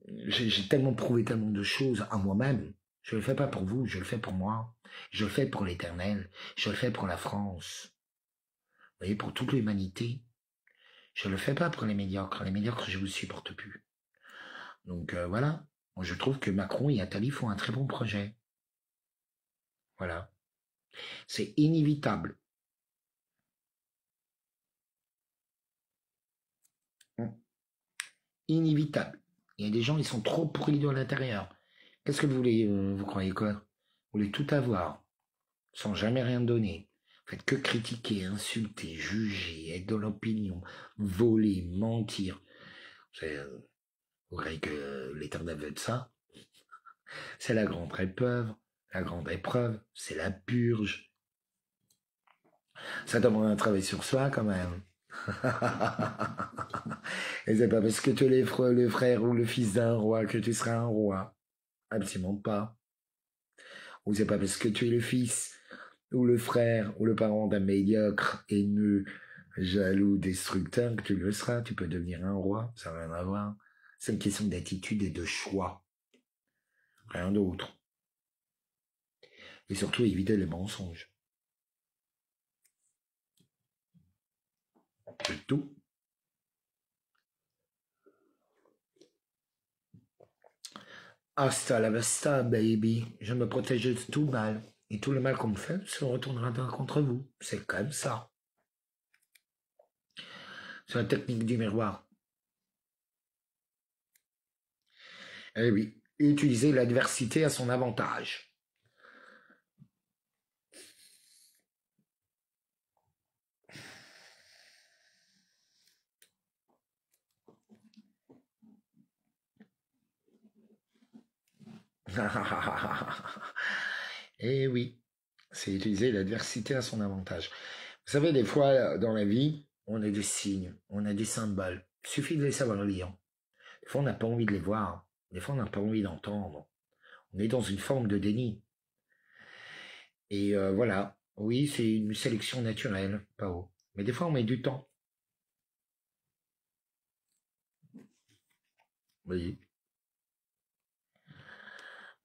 S1: tellement prouvé tellement de choses à moi-même. Je le fais pas pour vous, je le fais pour moi. Je le fais pour l'éternel. Je le fais pour la France. Vous voyez, pour toute l'humanité. Je le fais pas pour les médiocres. Les médiocres, je vous supporte plus. Donc voilà. Moi, je trouve que Macron et Attali font un très bon projet. Voilà. C'est inévitable. Inévitable. Il y a des gens, ils sont trop pourris de l'intérieur. Qu'est-ce que vous voulez, vous croyez quoi? Vous voulez tout avoir, sans jamais rien donner. Vous faites que critiquer, insulter, juger, être dans l'opinion, voler, mentir. Vous croyez que l'éternel veut de ça? C'est la grande épreuve. La grande épreuve, c'est la purge. Ça demande un travail sur soi quand même. Et c'est pas parce que tu es le frère ou le fils d'un roi que tu seras un roi. Absolument pas. Ou c'est pas parce que tu es le fils ou le frère ou le parent d'un médiocre, haineux, jaloux, destructeur que tu le seras. Tu peux devenir un roi, ça n'a rien à voir. C'est une question d'attitude et de choix. Rien d'autre. Et surtout éviter les mensonges. C'est tout. Hasta la vista, baby. Je me protège de tout mal. Et tout le mal qu'on me fait se retournera contre vous. C'est comme ça. C'est la technique du miroir. Eh oui, utiliser l'adversité à son avantage. Eh oui, c'est utiliser l'adversité à son avantage. Vous savez, des fois, dans la vie, on a des signes, on a des symboles. Il suffit de les savoir lire. Des fois, on n'a pas envie de les voir. Des fois, on n'a pas envie d'entendre. On est dans une forme de déni. Et voilà. Oui, c'est une sélection naturelle, pas haut. Mais des fois, on met du temps. Oui.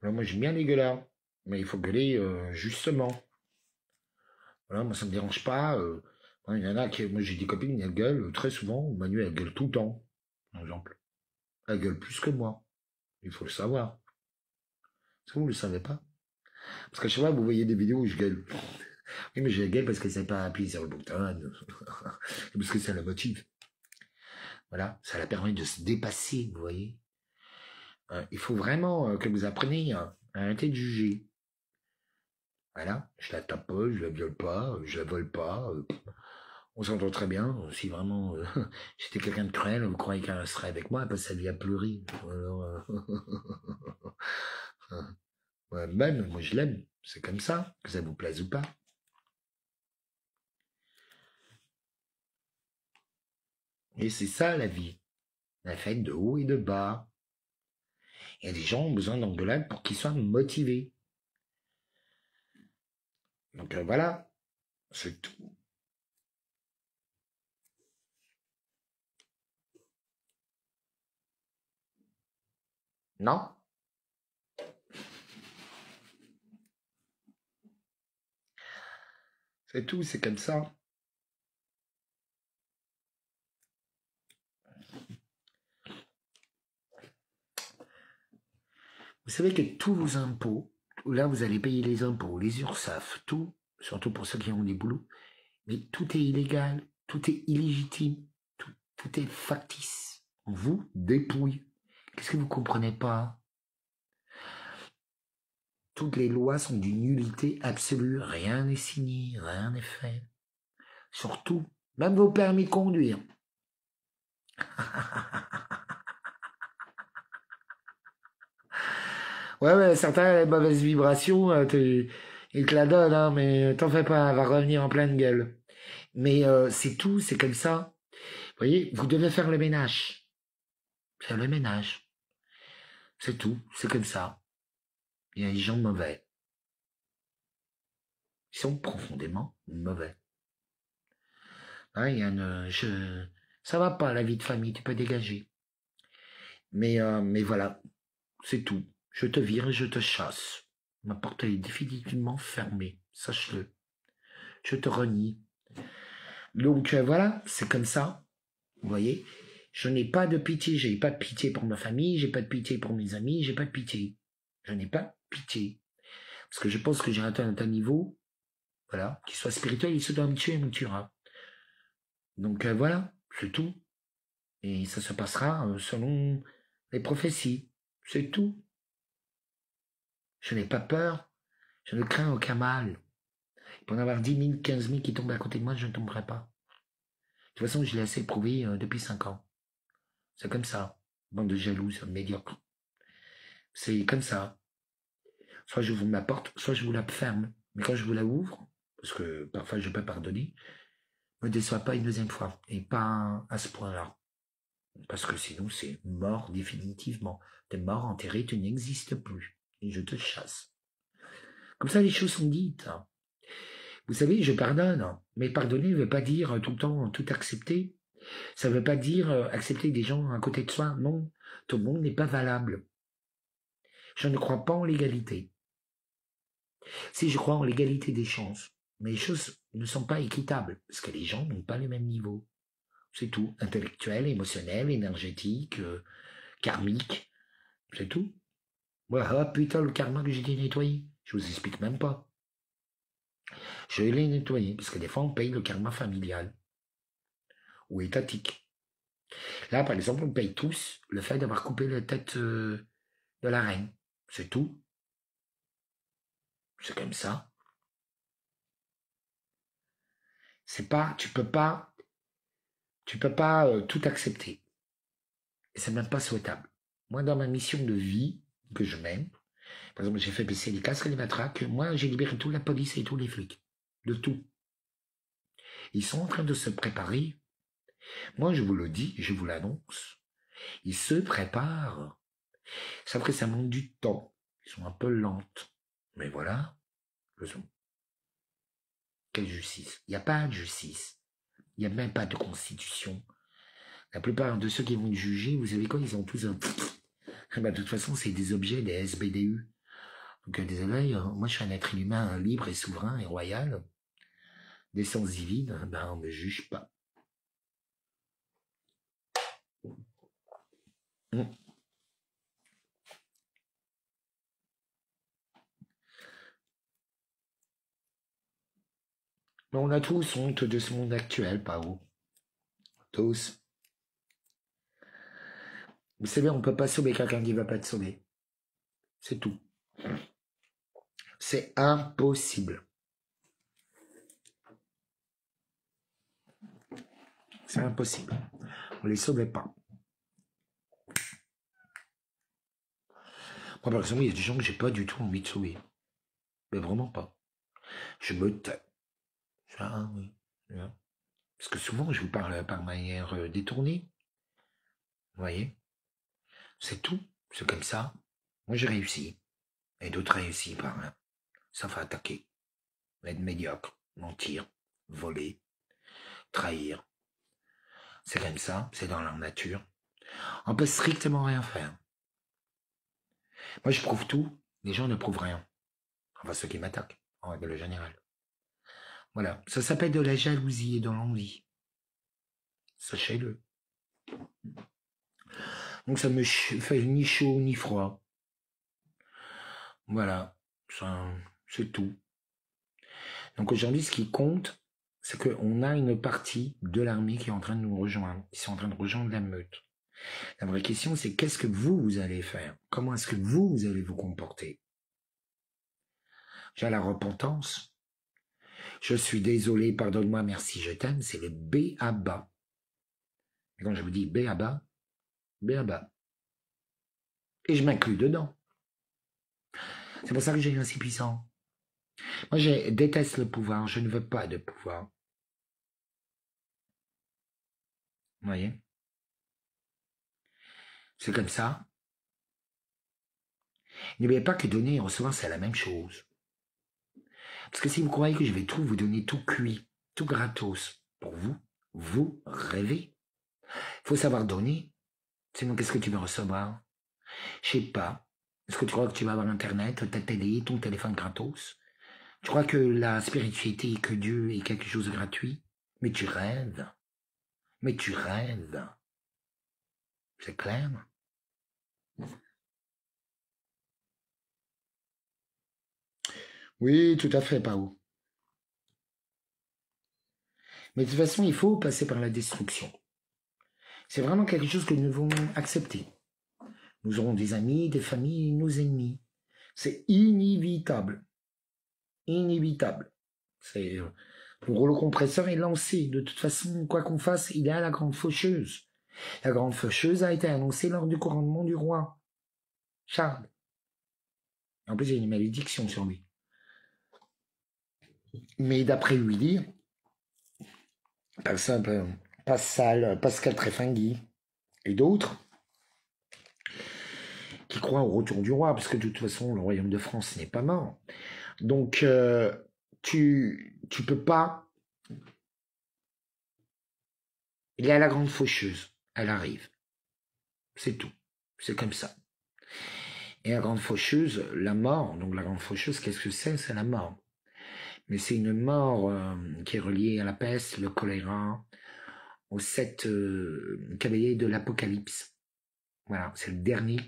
S1: Alors, moi, j'aime bien les gueulards. Mais il faut gueuler justement. Voilà, moi, ça me dérange pas. Il y en a qui, moi, j'ai des copines, elles gueulent très souvent. Manu, elle gueule tout le temps, par exemple. Elle gueule plus que moi. Il faut le savoir. Est-ce que vous ne le savez pas? Parce que je sais pas, vous voyez des vidéos où je gueule. Oui, mais je gueule parce que c'est pas appuyer sur le bouton. Parce que ça la motive. Voilà, ça la permet de se dépasser, vous voyez. Il faut vraiment que vous appreniez à arrêter de juger. Voilà, je la tape pas, je la viole pas, je la vole pas. On s'entend très bien. Si vraiment j'étais quelqu'un de cruel, vous croyez qu'elle serait avec moi, elle passe sa vie à pleurer. Alors, même, moi je l'aime. C'est comme ça, que ça vous plaise ou pas. Et c'est ça la vie. La fête de haut et de bas. Il y a des gens qui ont besoin d'engueulade pour qu'ils soient motivés. Donc voilà, c'est tout. Non? C'est tout, c'est comme ça. Vous savez que tous vos impôts, là vous allez payer les impôts, les URSSAF, tout, surtout pour ceux qui ont des boulots, mais tout est illégal, tout est illégitime, tout est factice. On vous dépouille. Qu'est-ce que vous comprenez pas? Toutes les lois sont d'une nullité absolue, rien n'est signé, rien n'est fait. Surtout, même vos permis de conduire. Ouais, certains, les mauvaises vibrations, ils te la donnent, hein, mais t'en fais pas, elle va revenir en pleine gueule. Mais c'est tout, c'est comme ça. Vous voyez, vous devez faire le ménage. Faire le ménage. C'est tout, c'est comme ça. Il y a des gens mauvais. Ils sont profondément mauvais. Hein, Yann, ça va pas la vie de famille, tu peux dégager. Mais voilà, c'est tout. Je te vire et je te chasse. Ma porte est définitivement fermée, sache-le. Je te renie. Donc voilà, c'est comme ça. Vous voyez, je n'ai pas de pitié. J'ai pas de pitié pour ma famille, j'ai pas de pitié pour mes amis, j'ai pas de pitié. Je n'ai pas de pitié. Parce que je pense que j'ai atteint un niveau, voilà, qu'il soit spirituel, il se doit me tuer, il me tuera. Donc voilà, c'est tout. Et ça se passera selon les prophéties. C'est tout. Je n'ai pas peur. Je ne crains aucun mal. Pour en avoir 10 000, 15 000 qui tombent à côté de moi, je ne tomberai pas. De toute façon, je l'ai assez prouvé depuis 5 ans. C'est comme ça. Bande de jalouses, médiocres. C'est comme ça. Soit je vous ma porte, soit je vous la ferme. Mais quand je vous la ouvre, parce que parfois je peux pardonner, ne me déçois pas une deuxième fois. Et pas à ce point-là. Parce que sinon, c'est mort définitivement. T'es mort, enterré, tu n'existes plus. Et je te chasse. Comme ça, les choses sont dites. Vous savez, je pardonne. Mais pardonner ne veut pas dire tout le temps tout accepter. Ça ne veut pas dire accepter des gens à côté de soi. Non, tout le monde n'est pas valable. Je ne crois pas en l'égalité. Si je crois en l'égalité des chances, mais les choses ne sont pas équitables, parce que les gens n'ont pas le même niveau. C'est tout. Intellectuel, émotionnel, énergétique, karmique, c'est tout. Ouais, ah putain, le karma que j'ai dû nettoyer, je vous explique même pas. Je l'ai nettoyé, parce que des fois on paye le karma familial ou étatique. Là, par exemple, on paye tous le fait d'avoir coupé la tête de la reine. C'est tout. C'est comme ça. C'est pas, tu peux pas tout accepter. Et c'est même pas souhaitable. Moi, dans ma mission de vie que je mène, par exemple, j'ai fait baisser les casques et les matraques. Moi, j'ai libéré toute la police et tous les flics. De tout. Ils sont en train de se préparer. Moi, je vous le dis, je vous l'annonce. Ils se préparent. C'est vrai, ça manque du temps. Ils sont un peu lentes. Mais voilà. Quelle justice? Il n'y a pas de justice. Il n'y a même pas de constitution. La plupart de ceux qui vont juger, vous savez quoi, ils ont tous un... de toute façon, c'est des objets, des SBDU. Donc désolé, moi je suis un être humain libre et souverain et royal, d'essence divine, on ne me juge pas. Mais on a tous honte de ce monde actuel, Pao. Tous. Vous savez, on ne peut pas sauver quelqu'un qui ne va pas te sauver. C'est tout. C'est impossible. C'est impossible. On ne les sauvait pas. Moi, par exemple, il y a des gens que j'ai pas du tout envie de sauver. Mais vraiment pas. Je me tais. Ah oui. Parce que souvent, je vous parle par manière détournée. Vous voyez? C'est tout. C'est comme ça. Moi, j'ai réussi. Et d'autres réussissent par rien. Ça fait attaquer. Être médiocre. Mentir. Voler. Trahir. C'est comme ça. C'est dans leur nature. On peut strictement rien faire. Moi, je prouve tout. Les gens ne prouvent rien. Enfin, ceux qui m'attaquent, en règle générale. Voilà. Ça s'appelle de la jalousie et de l'envie. Sachez-le. Donc, ça me fait ni chaud ni froid. Voilà. C'est tout. Donc, aujourd'hui, ce qui compte, c'est qu'on a une partie de l'armée qui est en train de nous rejoindre. Ils sont en train de rejoindre la meute. La vraie question, c'est qu'est-ce que vous allez faire? Comment est-ce que vous allez vous comporter? J'ai la repentance. Je suis désolé, pardonne-moi, merci, je t'aime. C'est le B à bas. Et quand je vous dis B à bas, B à bas. Et je m'inclus dedans. C'est pour ça que j'ai un si puissant. Moi, je déteste le pouvoir. Je ne veux pas de pouvoir. Vous voyez? C'est comme ça. N'oubliez pas que donner et recevoir, c'est la même chose. Parce que si vous croyez que je vais tout vous donner tout cuit, tout gratos, pour vous, vous rêvez. Il faut savoir donner. Sinon, qu'est-ce que tu vas recevoir? Je sais pas. Est-ce que tu crois que tu vas avoir Internet, ta télé, ton téléphone gratos? Tu crois que la spiritualité, que Dieu est quelque chose de gratuit? Mais tu rêves. Mais tu rêves. C'est clair? Oui, tout à fait, Pao. Mais de toute façon, il faut passer par la destruction. C'est vraiment quelque chose que nous devons accepter. Nous aurons des amis, des familles, nos ennemis. C'est inévitable. Inévitable. C'est le rouleau compresseur est lancé. De toute façon, quoi qu'on fasse, il est à la grande faucheuse. La grande faucheuse a été annoncée lors du couronnement du roi Charles. En plus, il y a une malédiction sur lui. Mais d'après Willy, Pascal Tréfingui et d'autres qui croient au retour du roi, parce que de toute façon, le royaume de France n'est pas mort. Donc, tu peux pas. Il y a la grande faucheuse, elle arrive. C'est tout. C'est comme ça. Et la grande faucheuse, la mort, donc la grande faucheuse, qu'est-ce que c'est? C'est la mort. Mais c'est une mort qui est reliée à la peste, le choléra, aux 7 cavaliers de l'Apocalypse. Voilà, c'est le dernier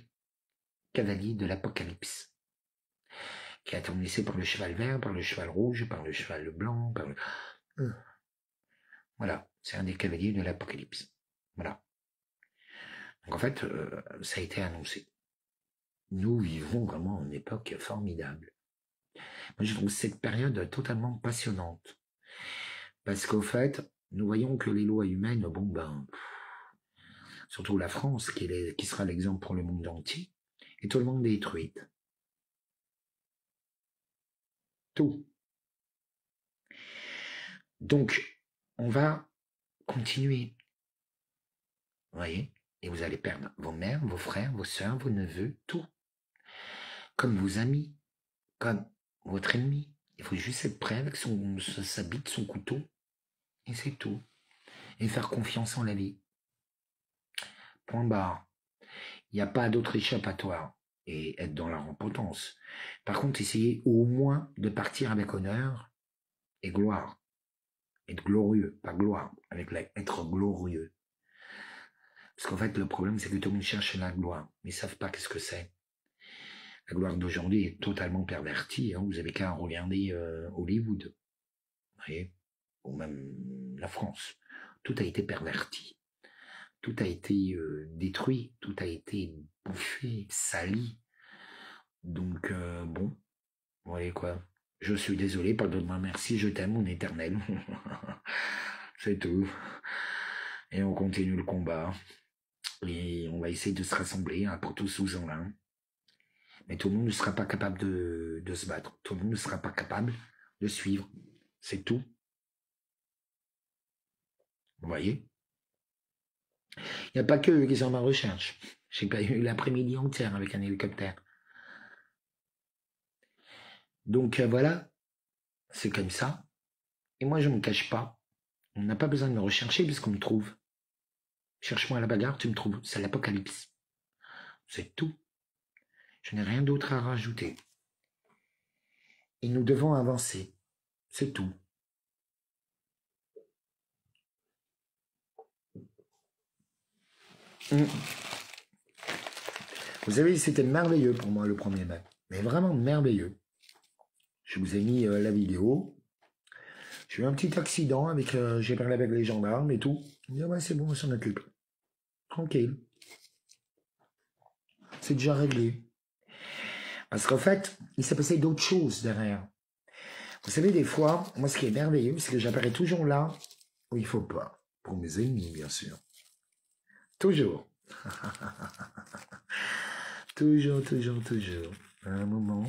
S1: cavalier de l'Apocalypse, qui a été emmené par le cheval vert, par le cheval rouge, par le cheval blanc, par le... Voilà, c'est un des cavaliers de l'Apocalypse. Voilà. Donc en fait, ça a été annoncé. Nous vivons vraiment une époque formidable. Moi, je trouve cette période totalement passionnante. Parce qu'au fait, nous voyons que les lois humaines, bon ben, surtout la France, qui sera l'exemple pour le monde entier, est totalement détruite. Tout. Donc, on va continuer. Vous voyez? Et vous allez perdre vos mères, vos frères, vos sœurs, vos neveux, tout. Comme vos amis, comme votre ennemi. Il faut juste être prêt avec sa bite, son couteau, et c'est tout. Et faire confiance en la vie. Point barre. Il n'y a pas d'autre échappatoire. Et être dans la repentance. Par contre, essayez au moins de partir avec honneur et gloire. Être glorieux, pas gloire, être glorieux. Parce qu'en fait, le problème, c'est que tout le monde cherche la gloire, mais ils ne savent pas qu'est-ce que c'est. La gloire d'aujourd'hui est totalement pervertie. Hein. Vous avez qu'à regarder Hollywood, vous voyez, ou même la France. Tout a été perverti. Tout a été détruit. Tout a été bouffé, sali. Donc, bon, vous voyez quoi. Je suis désolé, pardonne-moi, merci, je t'aime, mon éternel. C'est tout. Et on continue le combat. Et on va essayer de se rassembler hein, pour tous sous en l'un. Mais tout le monde ne sera pas capable de se battre. Tout le monde ne sera pas capable de suivre. C'est tout. Vous voyez? Il n'y a pas que eux qui sont en ma recherche. J'ai pas eu l'après-midi entière avec un hélicoptère. Donc voilà, c'est comme ça. Et moi, je ne me cache pas. On n'a pas besoin de me rechercher puisqu'on me trouve. Cherche-moi à la bagarre, tu me trouves. C'est l'apocalypse. C'est tout. Je n'ai rien d'autre à rajouter. Et nous devons avancer. C'est tout. Vous savez, c'était merveilleux pour moi le 1er mai. Mais vraiment merveilleux. Je vous ai mis la vidéo. J'ai eu un petit accident avec... j'ai parlé avec les gendarmes et tout. Ils disent, ouais, c'est bon, on s'en occupe. Tranquille. C'est déjà réglé. Parce qu'en fait, il s'est passé d'autres choses derrière. Vous savez, des fois, moi, ce qui est merveilleux, c'est que j'apparais toujours là où il faut pas. Pour mes ennemis, bien sûr. Toujours. Toujours, toujours, toujours. À un moment,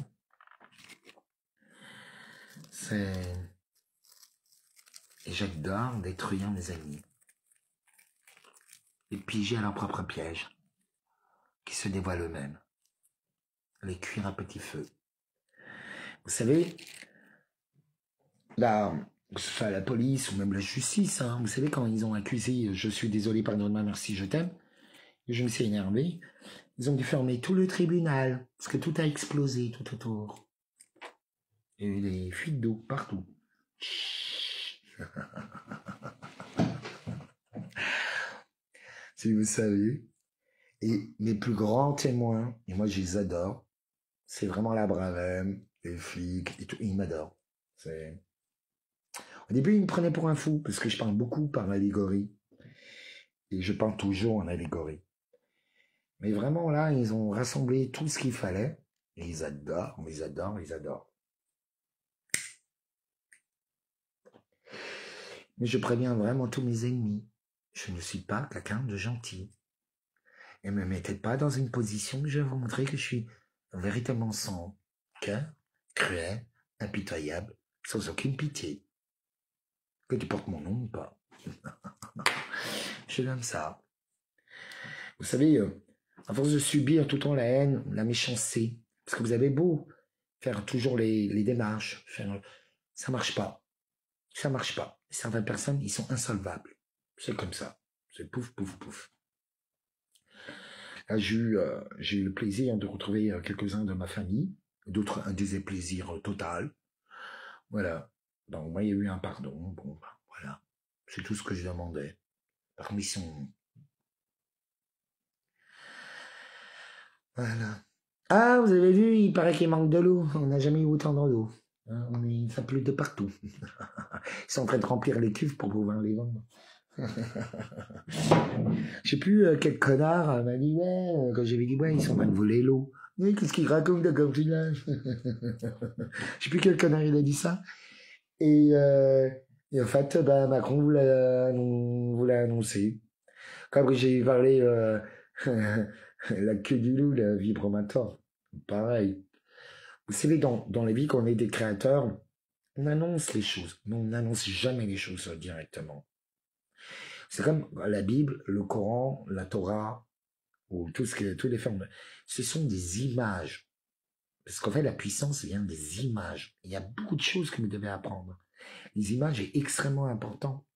S1: c'est... Et j'adore détruire mes ennemis. Et piéger à leur propre piège, qui se dévoilent eux-mêmes. les cuire à petit feu. Vous savez, là, que ce soit la police ou même la justice, hein, vous savez, quand ils ont accusé je suis désolé, pardonne-moi, merci, je t'aime, je me suis énervé, ils ont dû fermer tout le tribunal, parce que tout a explosé tout autour. Il y a eu des fuites d'eau partout. Si vous savez. Et mes plus grands témoins, et moi je les adore, c'est vraiment la Bravem, les flics, et tout, ils m'adorent. Au début, ils me prenaient pour un fou, parce que je parle beaucoup par allégorie. Et je parle toujours en allégorie. Mais vraiment, là, ils ont rassemblé tout ce qu'il fallait. Et ils adorent, ils adorent, ils adorent. Mais je préviens vraiment tous mes ennemis. Je ne suis pas quelqu'un de gentil. Et ne me mettez pas dans une position où je vais vous montrer que je suis véritablement sans cœur, cruel, impitoyable, sans aucune pitié. Que tu portes mon nom ou pas. Je l'aime ça. Vous savez, à force de subir tout le temps la haine, la méchanceté, parce que vous avez beau faire toujours les démarches, ça marche pas. Ça marche pas. Certaines personnes, ils sont insolvables. C'est comme ça. C'est pouf, pouf, pouf. Là, j'ai eu le plaisir de retrouver quelques-uns de ma famille, d'autres un déplaisir total. Voilà. Donc, moi, il y a eu un pardon. Bon, ben, voilà. C'est tout ce que je demandais. Permission. Voilà. Ah, vous avez vu, il paraît qu'il manque de l'eau. On n'a jamais eu autant d'eau. Ça pleut de partout. Ils sont en train de remplir les cuves pour pouvoir les vendre. Je sais plus quel connard m'a dit, ouais, quand j'avais dit, ouais, ils sont en train de voler l'eau. Mais qu'est-ce qu'il raconte de copinage? Je sais plus quel connard il a dit ça. Et en fait, bah, Macron vous l'a annoncé. Quand j'ai parlé la queue du loup, la vibromator. Pareil. Vous savez, dans la vie, quand on est des créateurs, on annonce les choses, mais on n'annonce jamais les choses directement. C'est comme la Bible, le Coran, la Torah, ou tous les formes. Ce sont des images. Parce qu'en fait, la puissance vient des images. Il y a beaucoup de choses que vous devez apprendre. Les images est extrêmement important.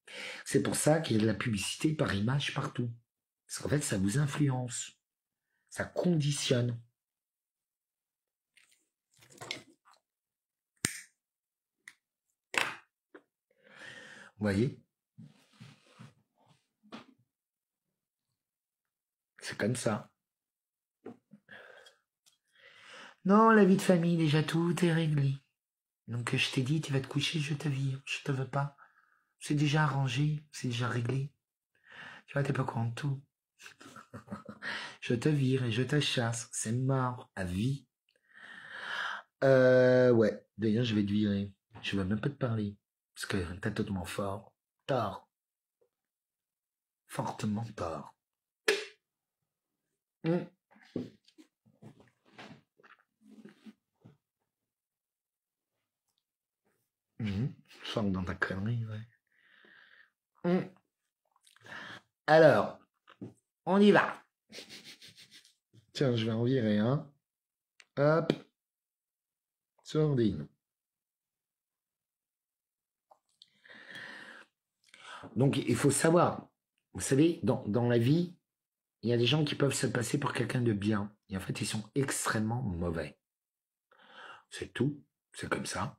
S1: C'est pour ça qu'il y a de la publicité par image partout. Parce qu'en fait, ça vous influence. Ça conditionne. Vous voyez? C'est comme ça. Non, la vie de famille, déjà, tout est réglé. Donc, je t'ai dit, tu vas te coucher, je te vire. Je te veux pas. C'est déjà arrangé, c'est déjà réglé. Tu vois, t'es pas au courant de tout. Je te vire et je te chasse. C'est mort, à vie. Ouais. D'ailleurs, je vais te virer. Je vais même pas te parler. Parce que t'as totalement fort. Tort. Fortement tort. Mmh. Sors dans ta connerie, ouais. Alors, on y va. Tiens, je vais en virer un. Hop. Sordine. Donc, il faut savoir. Vous savez, dans la vie, il y a des gens qui peuvent se passer pour quelqu'un de bien. Et en fait, ils sont extrêmement mauvais. C'est tout. C'est comme ça.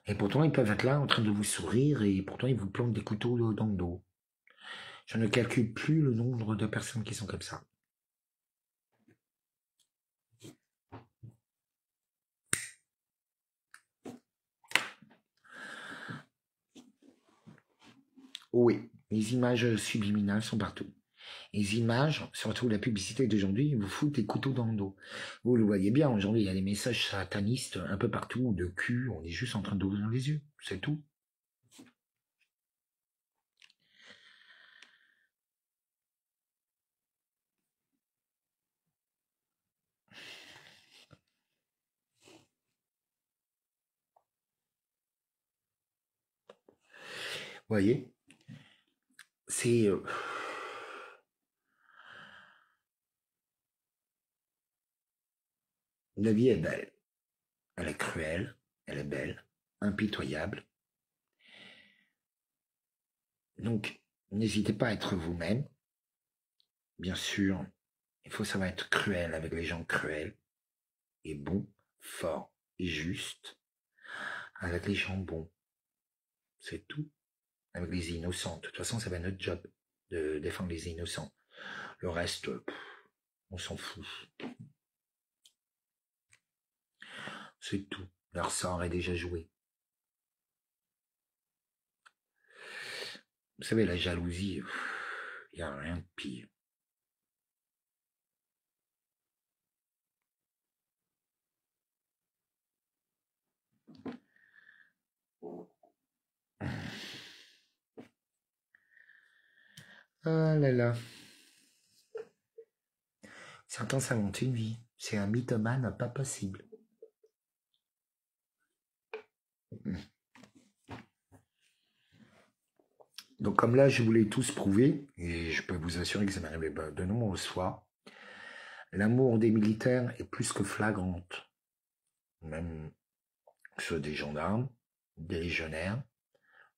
S1: Et pourtant, ils peuvent être là en train de vous sourire et pourtant, ils vous plantent des couteaux dans le dos. Je ne calcule plus le nombre de personnes qui sont comme ça. Oui, les images subliminales sont partout. Les images, surtout la publicité d'aujourd'hui, vous foutent des couteaux dans le dos. Vous le voyez bien, aujourd'hui, il y a des messages satanistes un peu partout, de cul, on est juste en train d'ouvrir les yeux, c'est tout. Vous voyez, c'est... La vie est belle. Elle est cruelle, elle est belle, impitoyable. Donc, n'hésitez pas à être vous-même. Bien sûr, il faut savoir être cruel avec les gens cruels, et bon, fort et juste avec les gens bons. C'est tout. Avec les innocents. De toute façon, ça va être notre job de défendre les innocents. Le reste, on s'en fout. C'est tout. Leur sort est déjà joué. Vous savez, la jalousie, il n'y a rien de pire. Ah là là. Certains s'inventent une vie. C'est un mythomane pas possible. Donc comme là, je voulais tous prouver, et je peux vous assurer que ça m'arrivait de nombreuses fois, l'amour des militaires est plus que flagrante. Même ceux des gendarmes, des légionnaires,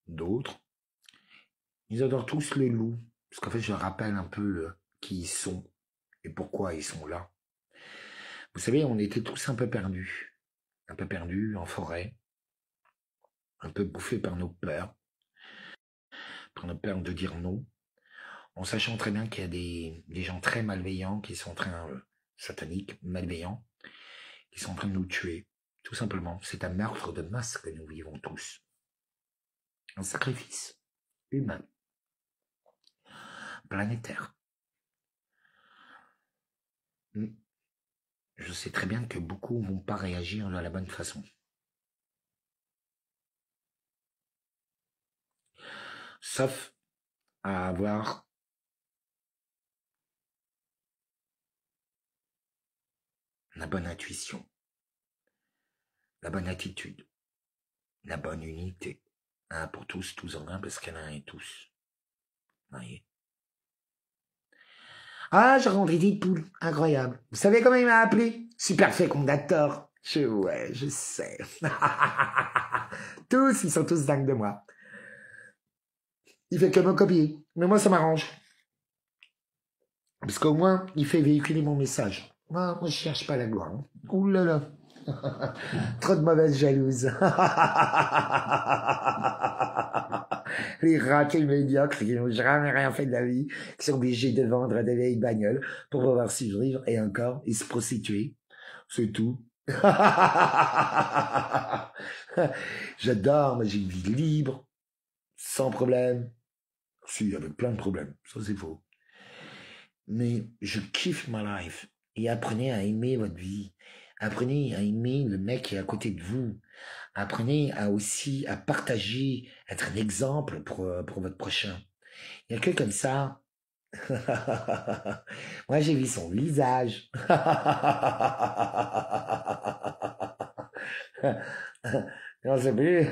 S1: d'autres. Ils adorent tous les loups. Parce qu'en fait, je rappelle un peu qui ils sont et pourquoi ils sont là. Vous savez, on était tous un peu perdus. Un peu perdus en forêt. Un peu bouffés par nos peurs. Par nos peurs de dire non. En sachant très bien qu'il y a des gens très malveillants qui sont en train, sataniques, malveillants, qui sont en train de nous tuer. Tout simplement. C'est un meurtre de masse que nous vivons tous. Un sacrifice humain. Planétaire. Je sais très bien que beaucoup vont pas réagir de la bonne façon. Sauf à avoir la bonne intuition, la bonne attitude, la bonne unité. Un pour tous, tous en un, parce qu'il y en a un et tous. Voyez. Ah, j'ai rencontré Deadpool, incroyable. Vous savez comment il m'a appelé? Super fécondateur. Ouais, je sais. Tous, ils sont tous dingues de moi. Il fait que me copier. Mais moi, ça m'arrange. Parce qu'au moins, il fait véhiculer mon message. Moi, je cherche pas la gloire. Hein. Ouh là là. Trop de mauvaises jalouses. Les ratés médiocres qui n'ont jamais rien fait de la vie, qui sont obligés de vendre des vieilles bagnoles pour pouvoir survivre et encore, ils se prostituer. C'est tout. J'adore, mais j'ai une vie libre, sans problème. Si, avec plein de problèmes. Ça, c'est faux. Mais je kiffe ma life. Et apprenez à aimer votre vie. Apprenez à aimer le mec qui est à côté de vous. Apprenez à aussi à partager, être un exemple pour votre prochain. Il n'y a que comme ça. Moi, j'ai vu son visage. Non, c'est plus.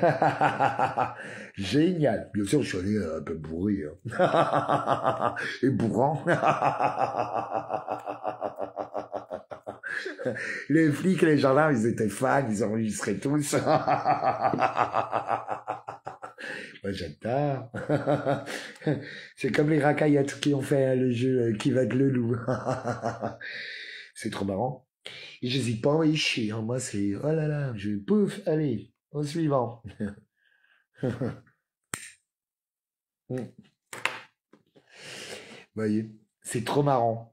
S1: Génial. Bien sûr, je suis allé un peu bourré. Hein. Et bourrant. Les flics, les gendarmes, ils étaient fans, ils enregistraient tous. Moi, j'adore. C'est comme les racailles qui ont fait le jeu Qui va être le loup. C'est trop marrant. Et j'hésite pas à enrichir. Hein. Moi, c'est, oh là là, je pouf, allez, au suivant. Vous voyez, c'est trop marrant.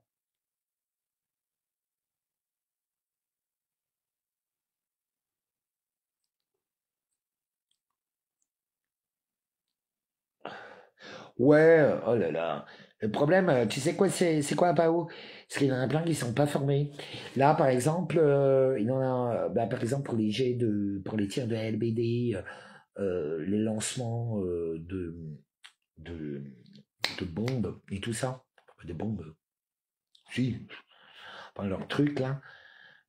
S1: Ouais, oh là là. Le problème, tu sais quoi, c'est quoi, Pao? Parce qu'il y en a plein qui sont pas formés. Là, par exemple, il y en a, bah, par exemple, pour les jets pour les tirs de LBD, les lancements de, de bombes et tout ça. Des bombes. Si. Enfin, leur truc, là.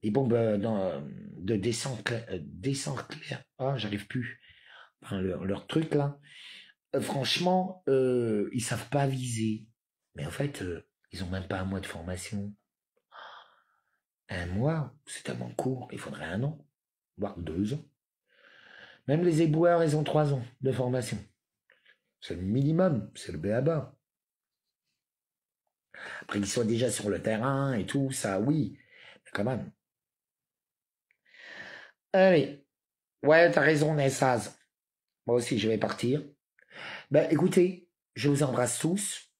S1: Les bombes de descente claire. Ah, j'arrive plus. Enfin, leur truc, là. Franchement, ils savent pas viser. Mais en fait, ils ont même pas un mois de formation. Un mois, c'est tellement court, il faudrait un an, voire 2 ans. Même les éboueurs, ils ont 3 ans de formation. C'est le minimum, c'est le b.a.-ba. Après qu'ils soient déjà sur le terrain et tout, ça, oui. Mais quand même. Allez. Ouais, t'as raison, Nessaz. Moi aussi, je vais partir. Ben, écoutez, je vous embrasse tous.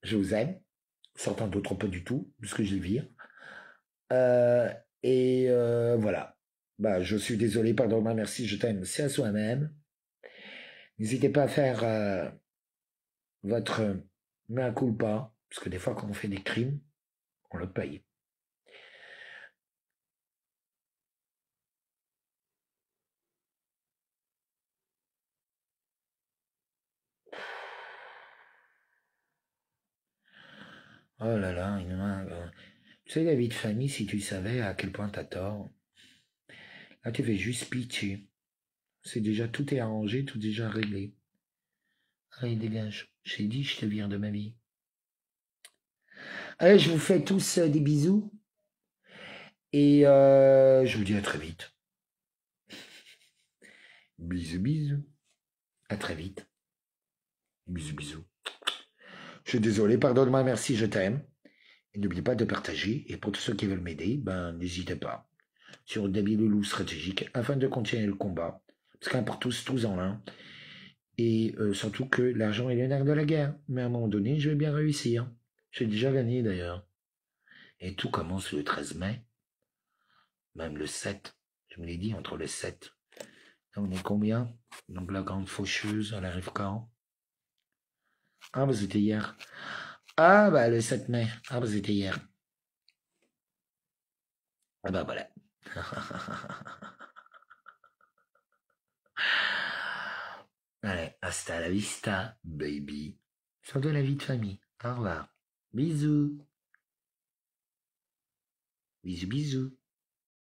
S1: Je vous aime. Certains d'autres pas du tout, puisque je les vire. Euh, voilà. Bah, je suis désolé, pardon, merci, je t'aime, c'est à soi-même. N'hésitez pas à faire votre mea culpa, parce que des fois, quand on fait des crimes, on le paye. Oh là là, tu sais, la vie de famille, si tu savais à quel point t'as tort. Là, tu fais juste pitié. C'est déjà, tout est arrangé, tout est déjà réglé. Allez, dégage. J'ai dit, je te vire de ma vie. Allez, je vous fais tous des bisous. Et je vous dis à très vite. Bisous, bisous. À très vite. Bisous, bisous. Je suis désolé, pardonne-moi, merci, je t'aime. Et n'oubliez pas de partager. Et pour tous ceux qui veulent m'aider, ben n'hésitez pas. Sur David Loulou stratégique, afin de continuer le combat. Parce qu'importe tous en l'un. Et surtout que l'argent est le nerf de la guerre. Mais à un moment donné, je vais bien réussir. J'ai déjà gagné d'ailleurs. Et tout commence le 13 mai. Même le 7. Je me l'ai dit, entre le 7. Là, on est combien? Donc la grande faucheuse, elle arrive quand? Ah, bah c'était hier. Ah, bah le 7 mai. Ah, bah c'était hier. Ah, bah voilà. Allez, hasta la vista, baby. Sur de la vie de famille. Au revoir. Bisous. Bisous, bisous.